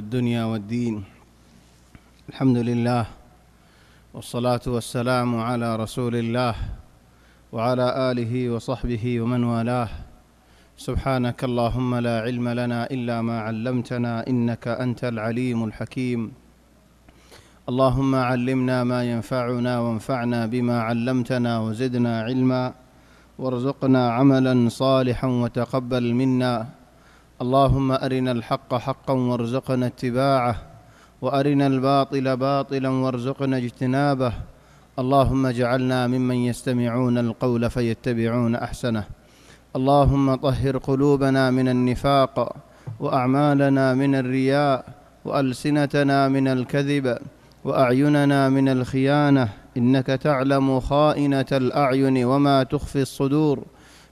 الدنيا والدين. الحمد لله والصلاة والسلام على رسول الله وعلى آله وصحبه ومن والاه. سبحانك اللهم لا علم لنا إلا ما علمتنا إنك أنت العليم الحكيم. اللهم علمنا ما ينفعنا وانفعنا بما علمتنا وزدنا علما وارزقنا عملا صالحا وتقبل منا. اللهم أرنا الحق حقا وارزقنا اتباعه وأرنا الباطل باطلا وارزقنا اجتنابه. اللهم اجعلنا ممن يستمعون القول فيتبعون أحسنه. اللهم طهر قلوبنا من النفاق وأعمالنا من الرياء وألسنتنا من الكذب وأعيننا من الخيانة إنك تعلم خائنة الأعين وما تخفي الصدور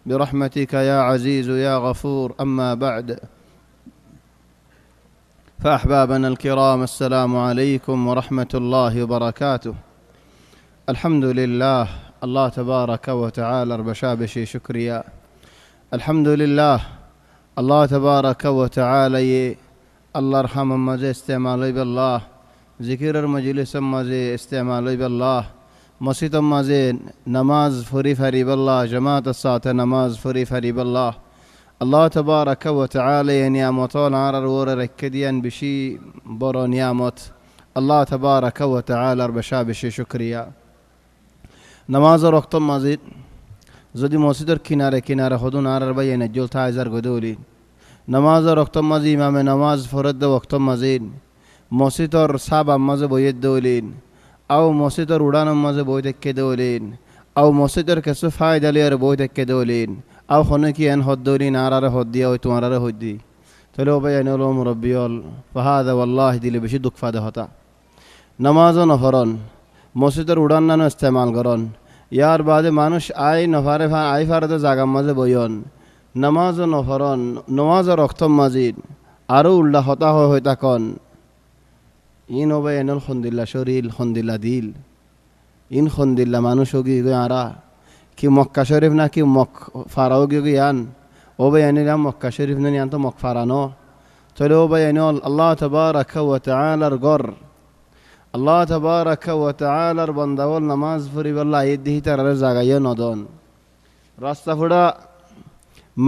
برحمتك يا عزيز يا غفور. أما بعد، فأحبابنا الكرام، السلام عليكم ورحمة الله وبركاته. الحمد لله الله تبارك وتعالى بشابشي شكريا. الحمد لله الله تبارك وتعالى الله رحم مزه استعمال بالله ذكر المجلس مزه استعمال بالله مسجد مزه نماز فري فري بالله جماعة الصلاة نماز فري فري بالله. الله تبارك وتعالى نعمتون عرر ور ركديان بشي برو نعمت الله تبارك وتعالى بشابشي شكريا. نماز وقت مزيد যদি মসজিদের কিনারে কিনারে হদুন আর বাইয়ে নজল থাইজার গদুলি নামাজের ওয়াক্ত মাঝে ইমামে নামাজ ফরদ ওয়াক্ত মাঝে মসজিদের সাবা মাঝে বইয়ে দৌলিন আও মসজিদের উড়ান মাঝে বই দেখে দৌলিন আও মসজিদের কিছু ফায়দালিয়ার বই দেখে দৌলিন আও হনে কি এন হদ দৌলিন আর হদ দিয়া ওই তোমার আর হদ দি তাহলে ও বাইয়ে নল মুরব্বিয়ল ফাহাদা ওয়াল্লাহি দিলে বেশি দুঃখ ফাদা হতা। নামাজও নফরন মসজিদের উড়ান নানো ইস্তেমাল করন ইয়ার বাদে মানুষ আই নফারে আই ফারতে জাগার মাঝে বইন নামাজ নফরন নমাজের রক্তম মাজিদ আরও উল্লাহ হতা হয়ে থাকন ইন ওবে এনল খন্দিল্লা শরীর খন্দিল্লা দিল ইন খন্দিল্লা মানুষ ওগি আরা কি মক্কা শরীফ না কি মক ফারাও গি আন ওবে এনিলাম মক্কা শরীফ না আন তো মক ফারানো চলে ওবে এনল আল্লাহ তাবারাকা ওয়া তাআলার গর আল্লাহ তাবারাকা ওয়া তাআলার বান্দাওয়াল নামাজ পড়িবাল্লাহ ইদিহি তারার জাগাইয়া নদন রাস্তা ফুড়া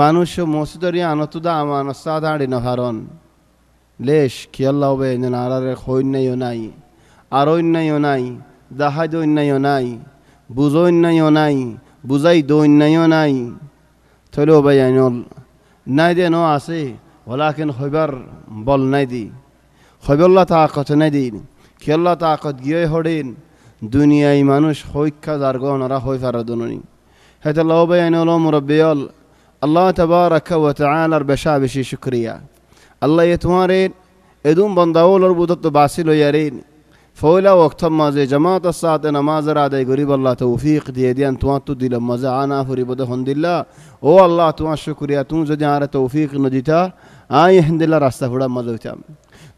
মানুষ মসজিদরি আনতুদা আমান সাদাড়ি নহারন লেশ কি আল্লাহ বে নারারে হইনাইও নাই আর অন্যায়ও নাই দাহাই দৈন্যায়ও নাই বুঝন্যায়ও নাই বুঝাই দৈন্যায়ও নাই থইলেও ভাই আইনল নাই দে ন আছে ওলাকিন হইবার বল নাই দি হইবল্লা তাকত নাই দিন কি আল্লাহ তাকত গিয়ে হড়িন দুনিয়ায় মানুষ হইক্ষা জারগন ওরা হই ফারদনি হেতে আল্লাহ ভাই আইনল মুরব্বিয়ল আল্লাহ তাবারাকা ওয়া তাআলার বেশাবেশি শুকরিয়া। আল্লাহ তোমারে এদুম বান্দাওলর বুদত বাসিল ইয়ারিন ফওলা ওয়াক্ত মাঝে জামাতের সাথে নামাজের আদায় গরিব আল্লাহ তৌফিক দিয়ে দিয়ান তোমার তো দিলাম মজা আনা ফরিবদ হন্দিল্লাহ ও আল্লাহ তোমার শুকরিয়া তুমি যদি আর তৌফিক ন দিতা আই হিন্দিল্লাহ রাস্তা ফুড়া মজা হইতাম।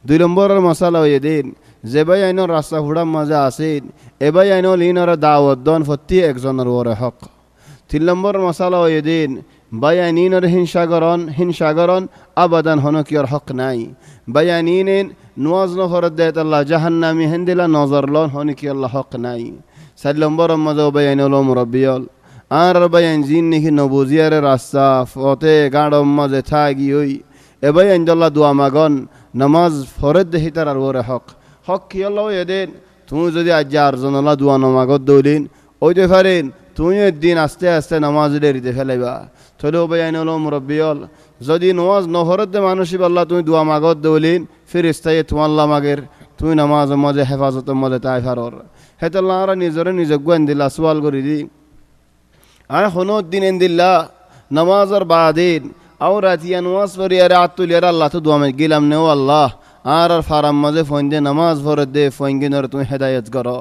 2 নম্বরের মশালা হয়ে দিন যে ভাই আইনর রাস্তা ফুড়া মজা আসেন এ ভাই আইনল ইনর দাওয়াত দন ফতি একজনের ওরে হক। 3 নম্বরের মশালা হয়ে দিন বায়ানিনের হিংসাগরণ আবাদান হনকিয়র হক নাই বায়ানিনের নওয়াজ নফরত দেত আল্লাহ জাহান্নামি হেন্দিলা নজর লন হনকি আল্লাহ হক নাই। 4 নম্বর মজা বায়ানুল মুরব্বিয়ল আর বায়ান জিন নিহি নবুজিয়ার রাস্তা ফতে গাড়ম মাঝে থাগি ওই এ বায়ান আল্লাহ দোয়া মাগন নামাজ ফরদ দেহি তার ওরে হক হক কি আল্লাহ এদেন তুমি যদি আজ আরজন আল্লাহ দোয়া নমাগত দৌলিন ওইতে পারেন তুমি একদিন আস্তে আস্তে নামাজ দেরিতে ফেলাইবা থলেও বায়ানুল মুরব্বিয়ল যদি নমাজ নহরত দে মানুষই আল্লাহ তুমি দোয়া মাগত দৌলিন ফিরিস্তায়ে তোমাল্লা মাগের তুমি নামাজ মজে হেফাজত মজে তাই ফারর হেতাল্লাহ আর নিজরে নিজক গোয়েন দিল্লা সোয়াল করি দি আর হনুদ্দিন এন্দিল্লা নামাজের বাদিন আও রাতিয়া নমাজ পড়ি আর আতুলিয়ার আল্লাহ তো দোয়া গেলাম নেও আল্লাহ আর ফারাম মাঝে ফোন দে নামাজ ফরত দে ফোন গিনর তুমি হেদায়ত করো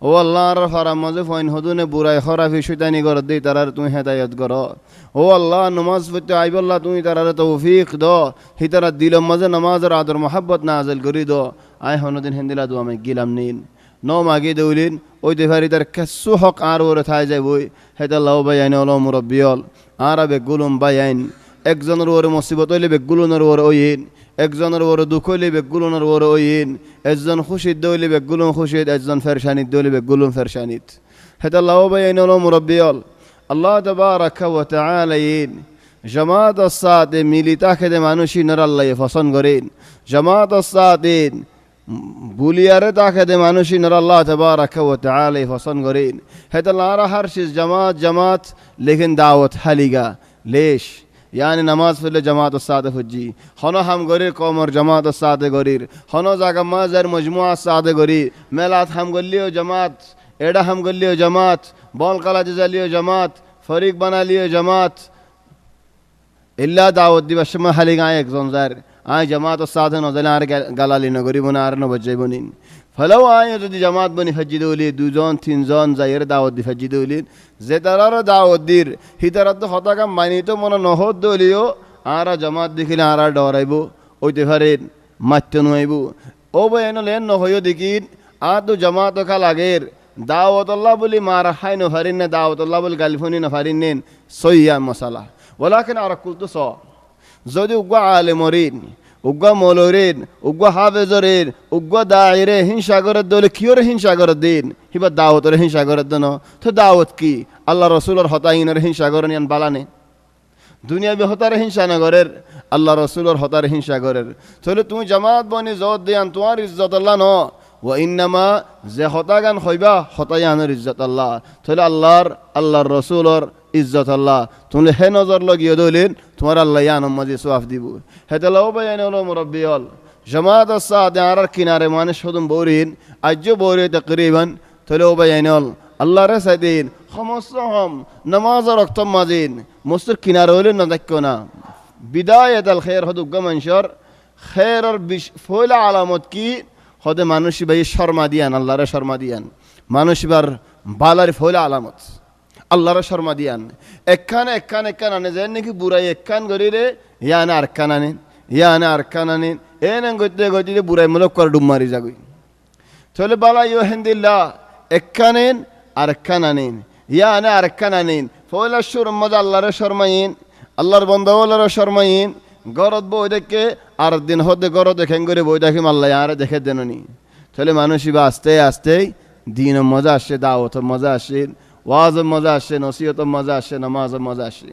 ও আল্লাহ আর ফারাম মাঝে ফোন হদুনে বুড়াই খরাফি শৈতানি করত দে তারার তুমি হেদায়ত করো ও আল্লাহ নমাজ পড়তে আইবল্লাহ তুমি তারার তৌফিক দো হি তারা দিলম মাঝে নামাজের আদর মোহাব্বত নাজিল করি দো আই হনুদিন হেন্দিলা দোয়া গেলাম নিন ন মাগি দৌলিন ওই দেভারি তার কেসু হক আর ওরে থাই যাই বই হেতাল্লাহ বাইন মুরব্বিয়ল আর আবে গুলুম বাইন একজনের ওরে মুসিবত হইলে বেগুলোনের ওরে ওইন, একজনের ওরে দুঃখ হইলে বেগুলোনের ওরে ওইন, একজন খুশিদ হইলে বেগুলুন খুশিদ, একজন ফেরশানিত হইলে বেগুলুন ফেরশানিত। হেতা লাও বাইন হলো মুরব্বিয়ল আল্লাহ তাবারাকা ওয়া তাআলা ইন জামাত সাথে মিলিতা খেদে মানুষই নর আল্লাহ পছন্দ করেন। জামাত সাথে বুলিয়ারে তা খেদে মানুষই নর আল্লাহ তাবারাকা ওয়া তাআলা পছন্দ করেন। হেতা লারা হারশিস জামাত জামাত লেকিন দাওয়াত হালিগা লেশ यानी नमाज पढ़ले जमात सादे फज्जी हनो हम गरीर कौमर जमात सादे गरीर हनो जागा मजर मजमुआ सादे गरी मेलात हम गलियो जमात एडा हम गलियो जमात बॉल कला जलियो जमात फरीक बना लियो जमात इल्ला दावत दिवस में हलिगा एक जोंजार आय जमात सादे नजले आर गलाली नगरी बनार न बजे बनिन फलो आय যদি জামাত বনি ফজ্জি দৌলি দুজন তিনজন যাইর দাওয়াত দি ফজ্জি দৌলি যে তারার দাওয়াত দির হিতারাত হতাকা মানি তো মনে নহদ দলিও আরা জামাত দেখিলে আরা ডরাইবো ওইতে পারেন মাত্য নইব ও বয়ন লেন নহয়ো দেখিন আদু জামাত কা লাগের দাওয়াত আল্লাহ বলি মার হাই ন ফারিন না দাওয়াত আল্লাহ বলি গালফনি না ফারিন নেন সহিয়া মাসালা ওয়ালাকিন আরা কুলতু স যদি উগা আলেমরিন উগ্গা মৌলরেন উগ্গা হাফেজরেন উগ্গা দায়রে হিংসাগরের দলে কিয়রে হিংসাগরের দিন হিবা দাওয়াতের হিংসাগরের দন তো দাওয়াত কি আল্লাহ রসুলের হতাইনের হিংসাগরেন ইয়ান বালানে দুনিয়া হতার হিংসা নগরের আল্লাহ রসুলের হতার হিংসাগরের তাহলে তুমি জামাত বনি জত দিয়ান তোমার ইজ্জত আল্লাহ ন ও ইন্নামা যে হতাগান হইবা হতায়ানের ইজ্জত আল্লাহ তাহলে আল্লাহর রসুলের ইজ্জত আল্লাহ তুমি হে নজর লগিয়ে দইলেন তোমার আল্লাহ ইয়ানম মাঝে সোয়াফ দিব হেতে লাও বাইন হলো মুরব্বিয়ল জামাত সাদে আরার কিনারে মানে শুধু বৌরিন আজ্য বৌরি তাকরিবান তাহলে ও বাইন হল আল্লাহর সাইদিন সমস্ত হম নামাজ রক্তম মাজিন মস্তুর কিনারে হইলে না দেখো না বিদায়াত আল খায়র হদু গমনশর খায়রর ফয়লা আলামত কি হদে মানুষ ভাই শর্মা দিয়ান আল্লাহর শর্মা দিয়ান মানুষ বার বালার ফয়লা আলামত আল্লাহর শর্মা দিয়ান একখান আনে যেন নাকি বুড়াই একখান গরিরে ইয়ানে আরকান আনেন এনে গতিতে বুড়াই মূলক করে ডুব মারি যাগুই তাহলে বালা ইউ হেন্দিল্লা একখানেন আরকান আনেন ইয়ানে আরকান আনেন ফয়লা সুর মজা আল্লাহর শর্মাইন আল্লাহর বন্দাওয়ালার শর্মাইন গরদ বই দেখে আর দিন হতে গরদ দেখেন করে বই দেখি আল্লাহ আরে দেখে দেননি তাহলে মানুষই বা আস্তে আস্তে দিন মজা আসে দাওয়াত মজা আসে ওয়াজ মজা আসে নসিহত মজা আসে নামাজ মজা আসে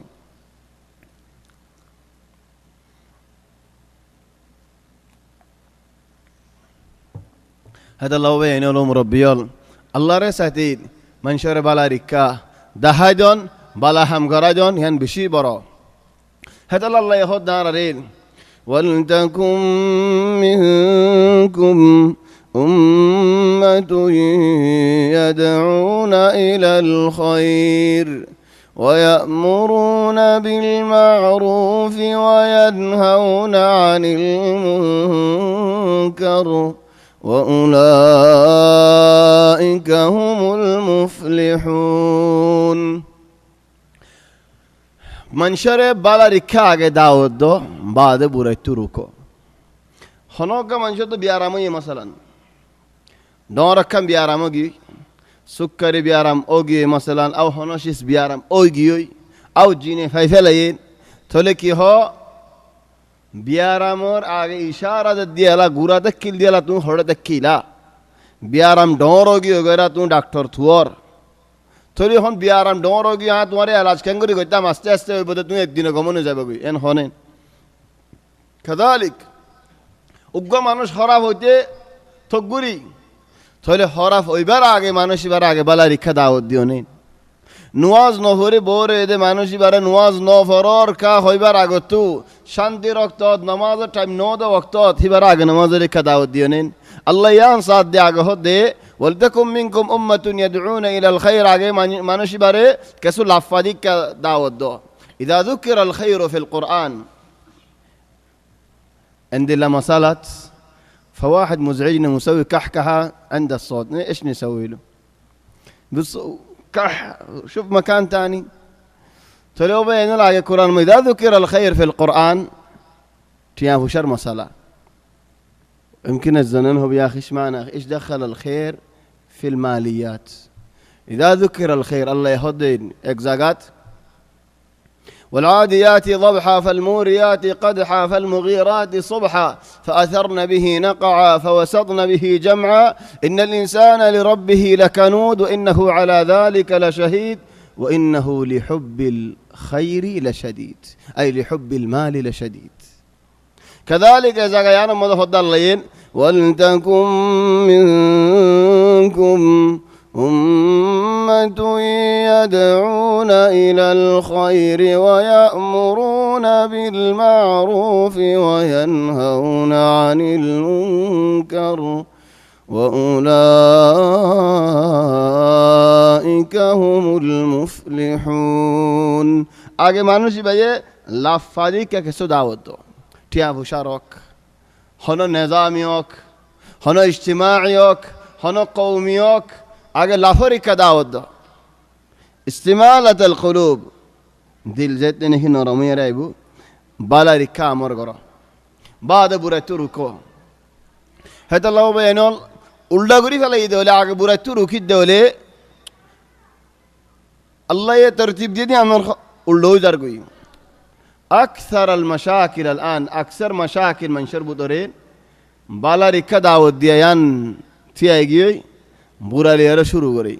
هذا الله وين لهم ربيال الله رساتين من شر بلا ركا دهاجون بلا هم غراجون ين بشي برا هذا الله يهود نارين ولتكن منكم أمة يدعون إلى الخير ويأمرون بالمعروف وينهون عن المنكر وأولئك هم المفلحون من شرب بالا ركاغ داود دو بعد بوريتو روكو هنوكا من شرب بيارامي مثلا دوركم بياراموغي سكري بيارام اوغي مثلا او هنوشيس بيارام اوغي او جيني فايفلاين تولكي هو বিয়ারামর আগে ইশারা দিয়ালা গুড়া দেখিল দিয়ালা তুমি হড়ে দেখিলা বিয়ারাম ডর গিয়ে গেরা তুমি ডাক্তার থুয়ার থরি হন বিয়ারাম ডর গিয়ে হ্যাঁ তোমার এলাজ কেন করি গইতাম আস্তে আস্তে ওই বোধ তুমি একদিনে গমনে যাবে গই এন হনেন কাদালিক উগ্র মানুষ হরাফ হইতে থগুরি থলে হরাফ ওইবার আগে মানুষ এবার আগে বালা রিক্ষা দাওয়াত দিও নেই নুয়াজ নহরে বোরে এদে মানুষ এবারে নুয়াজ নফরর কা হইবার আগতু শান্তি রক্ত নামাজের টাইম নদ ওয়াক্ত হিবার আগে নামাজের রিক্ষা দাওয়াত দিও নেন আল্লাহ ইয়ান সাথ দে আগে হদে ওয়ালতাকুম মিনকুম উম্মাতুন ইয়াদউনা ইলাল খায়র আগে মানুষ এবারে কিছু লাফাদিক দাওয়াত দাও ইদা যুকিরা আল খায়রু ফিল কুরআন عندنا مسألة فواحد مزعجنا مسوي كحكحة عند الصوت ايش نسوي له بس كح شوف مكان تاني تلو بين نلاقي القرآن إذا ذكر الخير في القرآن تيافو شر مسألة يمكن الزننهم يا أخي ايش معنى ايش دخل الخير في الماليات إذا ذكر الخير الله يهدين إجزاقات والعاديات ضبحا فالموريات قدحا فالمغيرات صبحا فأثرن به نقعا فوسطن به جمعا إن الإنسان لربه لكنود وإنه على ذلك لشهيد وإنه لحب الخير لشديد أي لحب المال لشديد كذلك إذا كان مضفضلين ولتكن منكم أمة يدعون إلى الخير ويأمرون بالمعروف وينهون عن المنكر وأولئك هم المفلحون আগে মানুষ ভাইয়ে লাফাদি কে কিছু দাওয়াত টিয়া ভুষারক হন নিজামিয়ক হন ইজতিমাইয়ক হন কওমিয়ক আগে লাফরিকা দাওয়াত ইস্তিমালাতুল কুলুব দিল যেতে নেহি নরমিয়ে রাইবু বালারিকা আমর গর বাদ বুরা তুরুকো হেতা লাও বেনল উল্টা করি ফেলাই দেলে আগে বুরা তুরুকি দেলে আল্লাহ এ তরতিব দিয়ে আমর উল্টো যার গই আকসার আল মাশাকিল আন আকসার মাশাকিল মানুষের ভিতরে বালারিকা দাওয়াত দিয়ান থিয়াই গিয়ে বুড়ালি আরো শুরু করি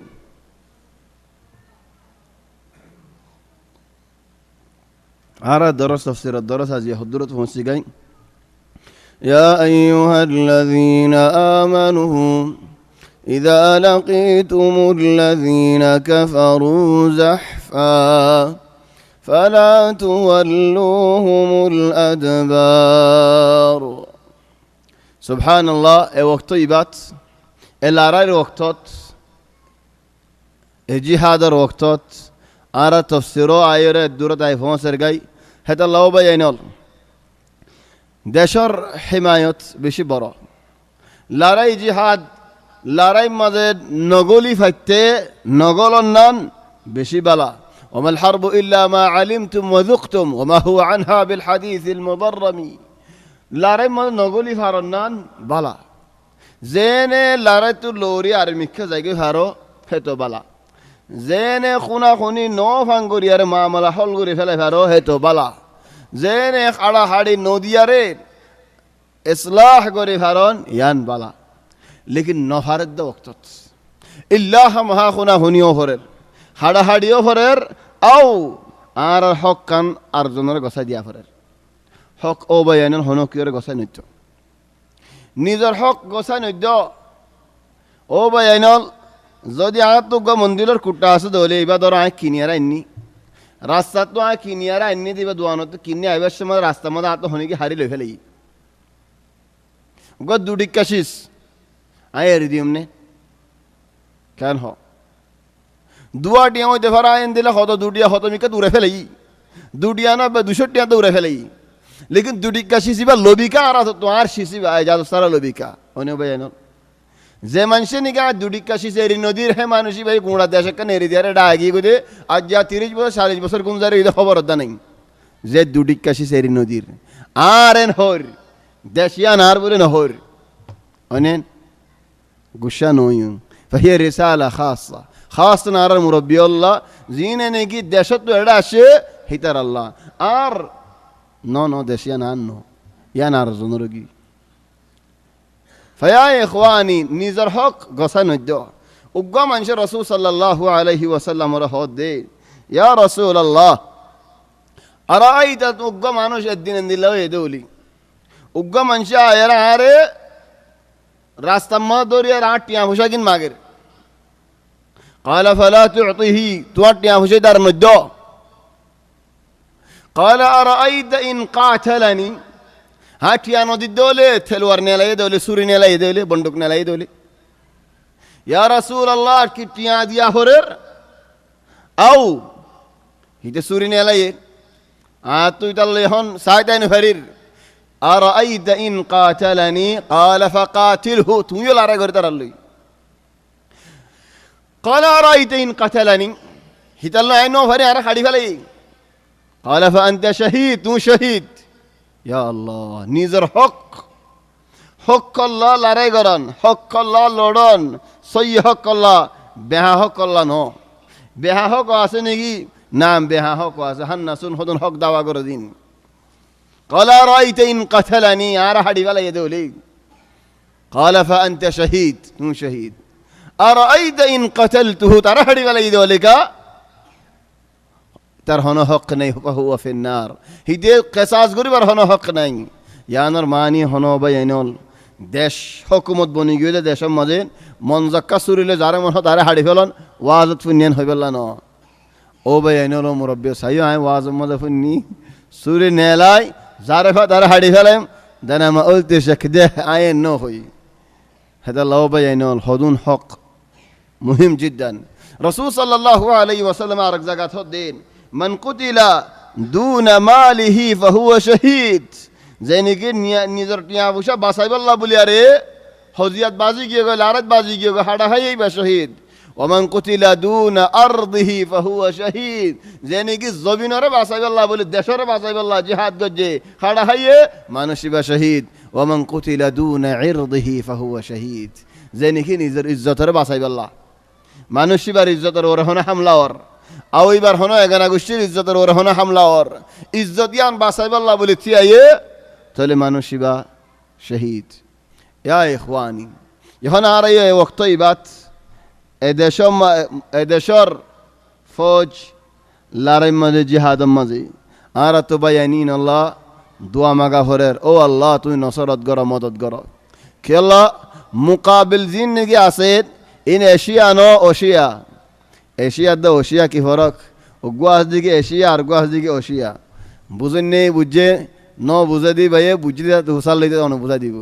আর দরস তফসির দরস আজি হযরত পৌঁছি গাই ইয়া আইয়ুহাল্লাযীনা আমানু ইযা লাকীতুমুল্লাযীনা কাফারু যাহফা ফালা তুওয়াল্লুহুমুল আদবার সুবহানাল্লাহ এ ওয়াক্ত ইবাত এলারার ওয়াক্তত এ জিহাদের ওয়াক্তত আর তফসিরও আয়রে দূরত আই ফোঁসের গাই হেতা লাও বাই আইনল দেশর হিমায়ত বেশি বড় লড়াই জিহাদ লড়াই মাঝে নগলি ফাইতে নগলন নান বেশি বালা وما الحرب إلا ما علمتم وذقتم وما هو عنها بالحديث المضرم لاري ما نقولي فارنان بالا زينه لاري تو لوري أرميكا زيجي فارو هتو بالا زينه خونا خوني نو فانغوري أر معاملة حلغوري فلا فارو هتو بالا زينه خالا هاري نودياري إصلاح غوري فارون يان بالا لكن نفارد ده وقتت إلا هم ها خونا خونيو فرر হাড়া হাড়িও ফরের আও আর হক কান আর জনের গছা দিয়া ফরের হক ও বায়ানের হনকিয়র গছা নৃত্য নিজের হক গছা নৃত্য ও বায়ানল যদি আয়াত তো মন্দিরের কুটা আছে দলে এবার ধরো আয় কিনিয়ারা আইনি রাস্তা তো আয় কিনিয়ারা আইনি দিবা দোয়ানত কিনে আইবার সময় রাস্তার মধ্যে আত হনিকে হারি লই ফেলেই গ দুটি কাশিস আয় এর দিম নে কেন হ দুয়া টিয়া হইতে পারা আইন দিলে হত দুটিয়া হত মিকা দূরে ফেলেই দুটিয়া না বা 200 টিয়া দূরে ফেলেই লেকিন দুটি কা শিশিবা লবিকা আর তো আর শিশিবা যা সারা লবিকা অনে ভাই জানো যে মানুষে নিকা দুটি কা শিশে এরি নদীর হে মানুষই ভাই কোড়া দেশে কান এরি দিয়ারে ডাগি গদে আজ যা 30 বছর 40 বছর কোন জারে এটা খবর দা নাই যে দুটি কা শিশে এরি নদীর আর এন হর দেশিয়ান আর বলে না হর অনেন গুশা নয়ু فهي رساله خاصه خاص نار المربي الله زينه نيجي دشت اڑا شي هيتر الله ار نو دشيا نانو يا نار زنرگي فيا اخواني نيزر حق غسن الدو وقا منش رسول صلى الله عليه وسلم رهود دي يا رسول الله ارايت وقا مانوش الدين ان الله يدولي وقا منش يرا اره راست ما دوري راټيا هوشاگين ماگر قال فلا تعطيه توٹيا هوشي دار مدو قال ارايت ان قاتلني هاتيا نو دي دوله تلور نيلا يدولي سوري نيلا يدولي بندق نيلا يدولي يا رسول الله كيتيا ديا هورر او هيت سوري نيلا ي اتو تالله هون سايدين فرير ارايت ان قاتلني قال فقاتله تويلا رغر ترلي قال ارايت ان قتلني هيتلا انه فري ار خدي فلي قال فانت شهيد تو شهيد يا الله نيزر حق الله لاري غران حق الله لودن صحيح حق الله بها حق الله نو بها حق اسنگي নাম বেহা হক আছে হান্নাসুন হদন হক দাওয়া করে দিন কলা রাইতা ইন কাতালানি আর হাড়ি বালাই দেওলি قال فأنت شهيد نو شهيد أرأيت إن قتلته ترى هدي ولا يدولك تر هنا حق نہیں فهو في النار هدي قصاص غري بر هنا حق نہیں ইয়ানর মানি হনো বাইনল দেশ হুকুমত বনি গইলে দেশের মাঝে মন জাক্কা সুরিলে যারে মন তারে হাড়ি ফেলন ওয়াজত ফুনিয়ান হইবেলা ন ও বাইনল মুরব্বি সাইও আই ওয়াজ মধ্যে ফুনি সুরি নেলাই যারে তারে হাড়ি ফেলাম দানা মা উলতে শকদে আই নো হই هذا الله بينون حدون حق مهم جدا رسول صلى الله عليه وسلم أرك زكاة الدين من قتل دون ماله فهو شهيد زيني كي نظر تيابوشا باسايب الله بلياري حوزيات بازي كيغو لارت بازي كيغو حدا هاي بشهيد ومن قتل دون أرضه فهو شهيد زيني كي زبينور باسايب الله بلي دشور باسايب الله جهاد گجي حدا هاي مانوشي بشهيد ومن قتل دون عرضه فهو شهيد زين كي نزر عزتر বাঁচাই আল্লাহ মানুষ ইবার ইজ্জতের ওরে হনা হামলাওর আও ইবার হনা এগানা গোষ্ঠীর ইজ্জতের ওরে হনা হামলাওর ইজ্জত ইয়ান বাঁচাই আল্লাহ বলে থিয়ায়ে তাহলে মানুষ ইবা শহীদ ইয়া ইখওয়ানি ইহনা আর এই ওয়াক্ত ইবাত এদেশর ফৌজ লড়াই মাঝে জিহাদের মাঝে আর তো বায়ানিন আল্লাহ দোয়া মাগা ফরের ও আল্লাহ তুই নসরত গর মদত গর কেলা মুকাবিল জিন নাকি আছে ইন এশিয়া ন ওশিয়া এশিয়া দা ওশিয়া কি ফরক ও গুয়াস দিকে এশিয়া আর গুয়াস দিকে ওশিয়া বুঝেন নেই বুঝে ন বুঝে দি ভাইয়ে বুঝলি হুসাল লইতে অন বুঝা দিব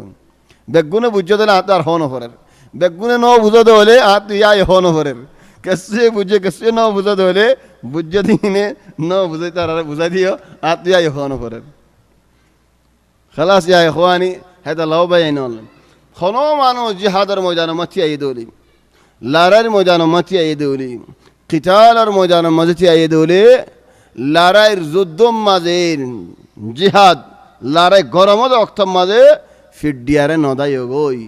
বেগুনে বুঝে দিলে হাত আর হন ফরের বেগুনে ন বুঝাতে হলে হাত ইয়াই হন ফরের কেসে বুঝে কেসে ন বুঝাতে হলে বুঝে দিনে ন বুঝে তার বুঝা দিও হাত ইয়াই হন ফরের خلاص يا إخواني هذا لو بينون خنو مانو جهادر ميدان متي يدولي لارر ميدان متي يدولي قتالر ميدان متي يدولي لارر زدوم مازين جهاد لارر গরমদ অক্তম মাঝে ফিডিয়ারে নদা ইগোই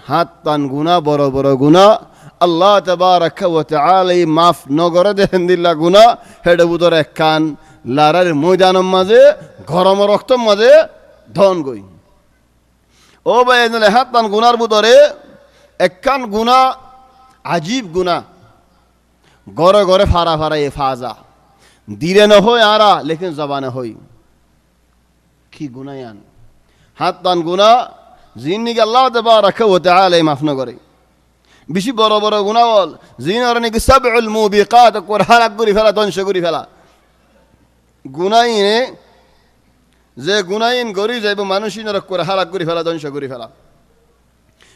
হাত তান গুনাহ বড় বড় গুনাহ আল্লাহ তাবারাক ওয়া তাআলা মাফ নগরে দেন দিল্লা গুনাহ হেডে বুদর একখান লারার ময়দান মাঝে গরম রক্তম মাঝে ধন গই ও ভাই এনে হাত তান গুনার বুদরে একখান গুনাহ আজীব গুনাহ গরে গরে ফারা ফারা এ ফাজা দিলে ন হয় আরা লেকিন জবানে হই কি গুনায়ান হাত তান গুনাহ জিন্নিকে আল্লাহ তাবারাক ওয়া তাআলা মাফ না করে বেশি বড় বড় গুনাহ বল জিনার নাকি সাবউল মুবিকাত কর হালাক করি ফেলা ধ্বংস করি ফেলা গুনাইনে যে গুনাইন গরি যাইব মানুষিনর করে হালাক করি ফেলা ধ্বংস করি ফেলা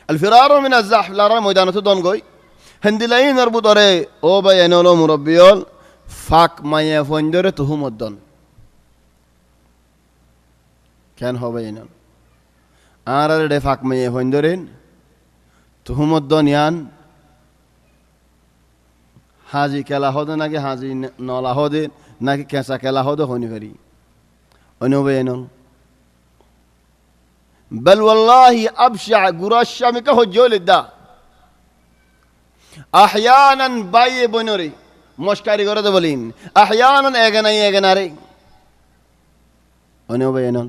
আল ফিরারু মিনাজ জাহফ লারা ময়দানত দন গই হেন্দিলাইনর বুতরে ও ভাই এনলো মুরব্বিয়ল ফাক মায়ে ফন্দরে তুহুমত দন কেন হবে এনন আর রে ফাক মায়ে ফন্দরেন তুহুমত দন ইয়ান হাজি কেলা হদে নাকি হাজি নলা হদে নাকি কেঁচা কেলা হদে হনি পারি অনুবেনন বল ওয়াল্লাহি আবশা গুরাশামি কা হজল দা আহয়ানান বাইয়ে বনরে মস্কারি করে তো বলিন আহয়ানান এগনাই এগনারে অনুবেনন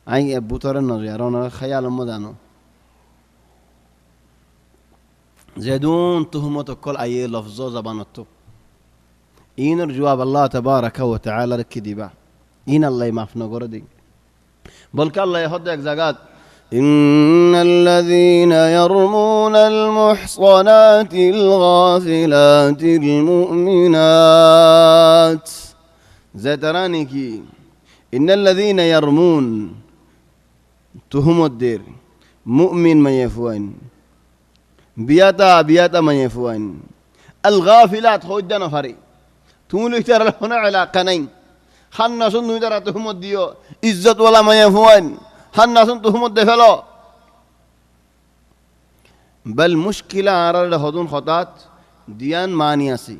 আই বুতরে নজর ওনা খেয়াল মদানো জেদুন তুহমত কল আয়ে লফজ জবানত ইনর জবাব আল্লাহ তাবারাক ওয়া তাআলা রাখি দিবা ইন আল্লাহ মাফ না করে দিন বলকে আল্লাহ হদ এক জায়গা ইন্নাল্লাযীনা ইয়ারমুনাল মুহসানাতিল গাফিলাতিল মুমিনাত জাতারানি কি ইন্নাল্লাযীনা ইয়ারমুন তুহমতদের মুমিন মাইফুয়ান বিয়াতা মাইফুয়ান আল গাফিলাত হজ্জানা ফারি তুমি লিখতার হনা এলাকা নাই খান্নাসুন তুমি তারা তুহমত দিও ইজ্জতওয়ালা মাইফুয়ান খান্নাসুন তুহমত দে ফেলো বল মুশকিলা আর হদুন হতাত দিয়ান মানি আসি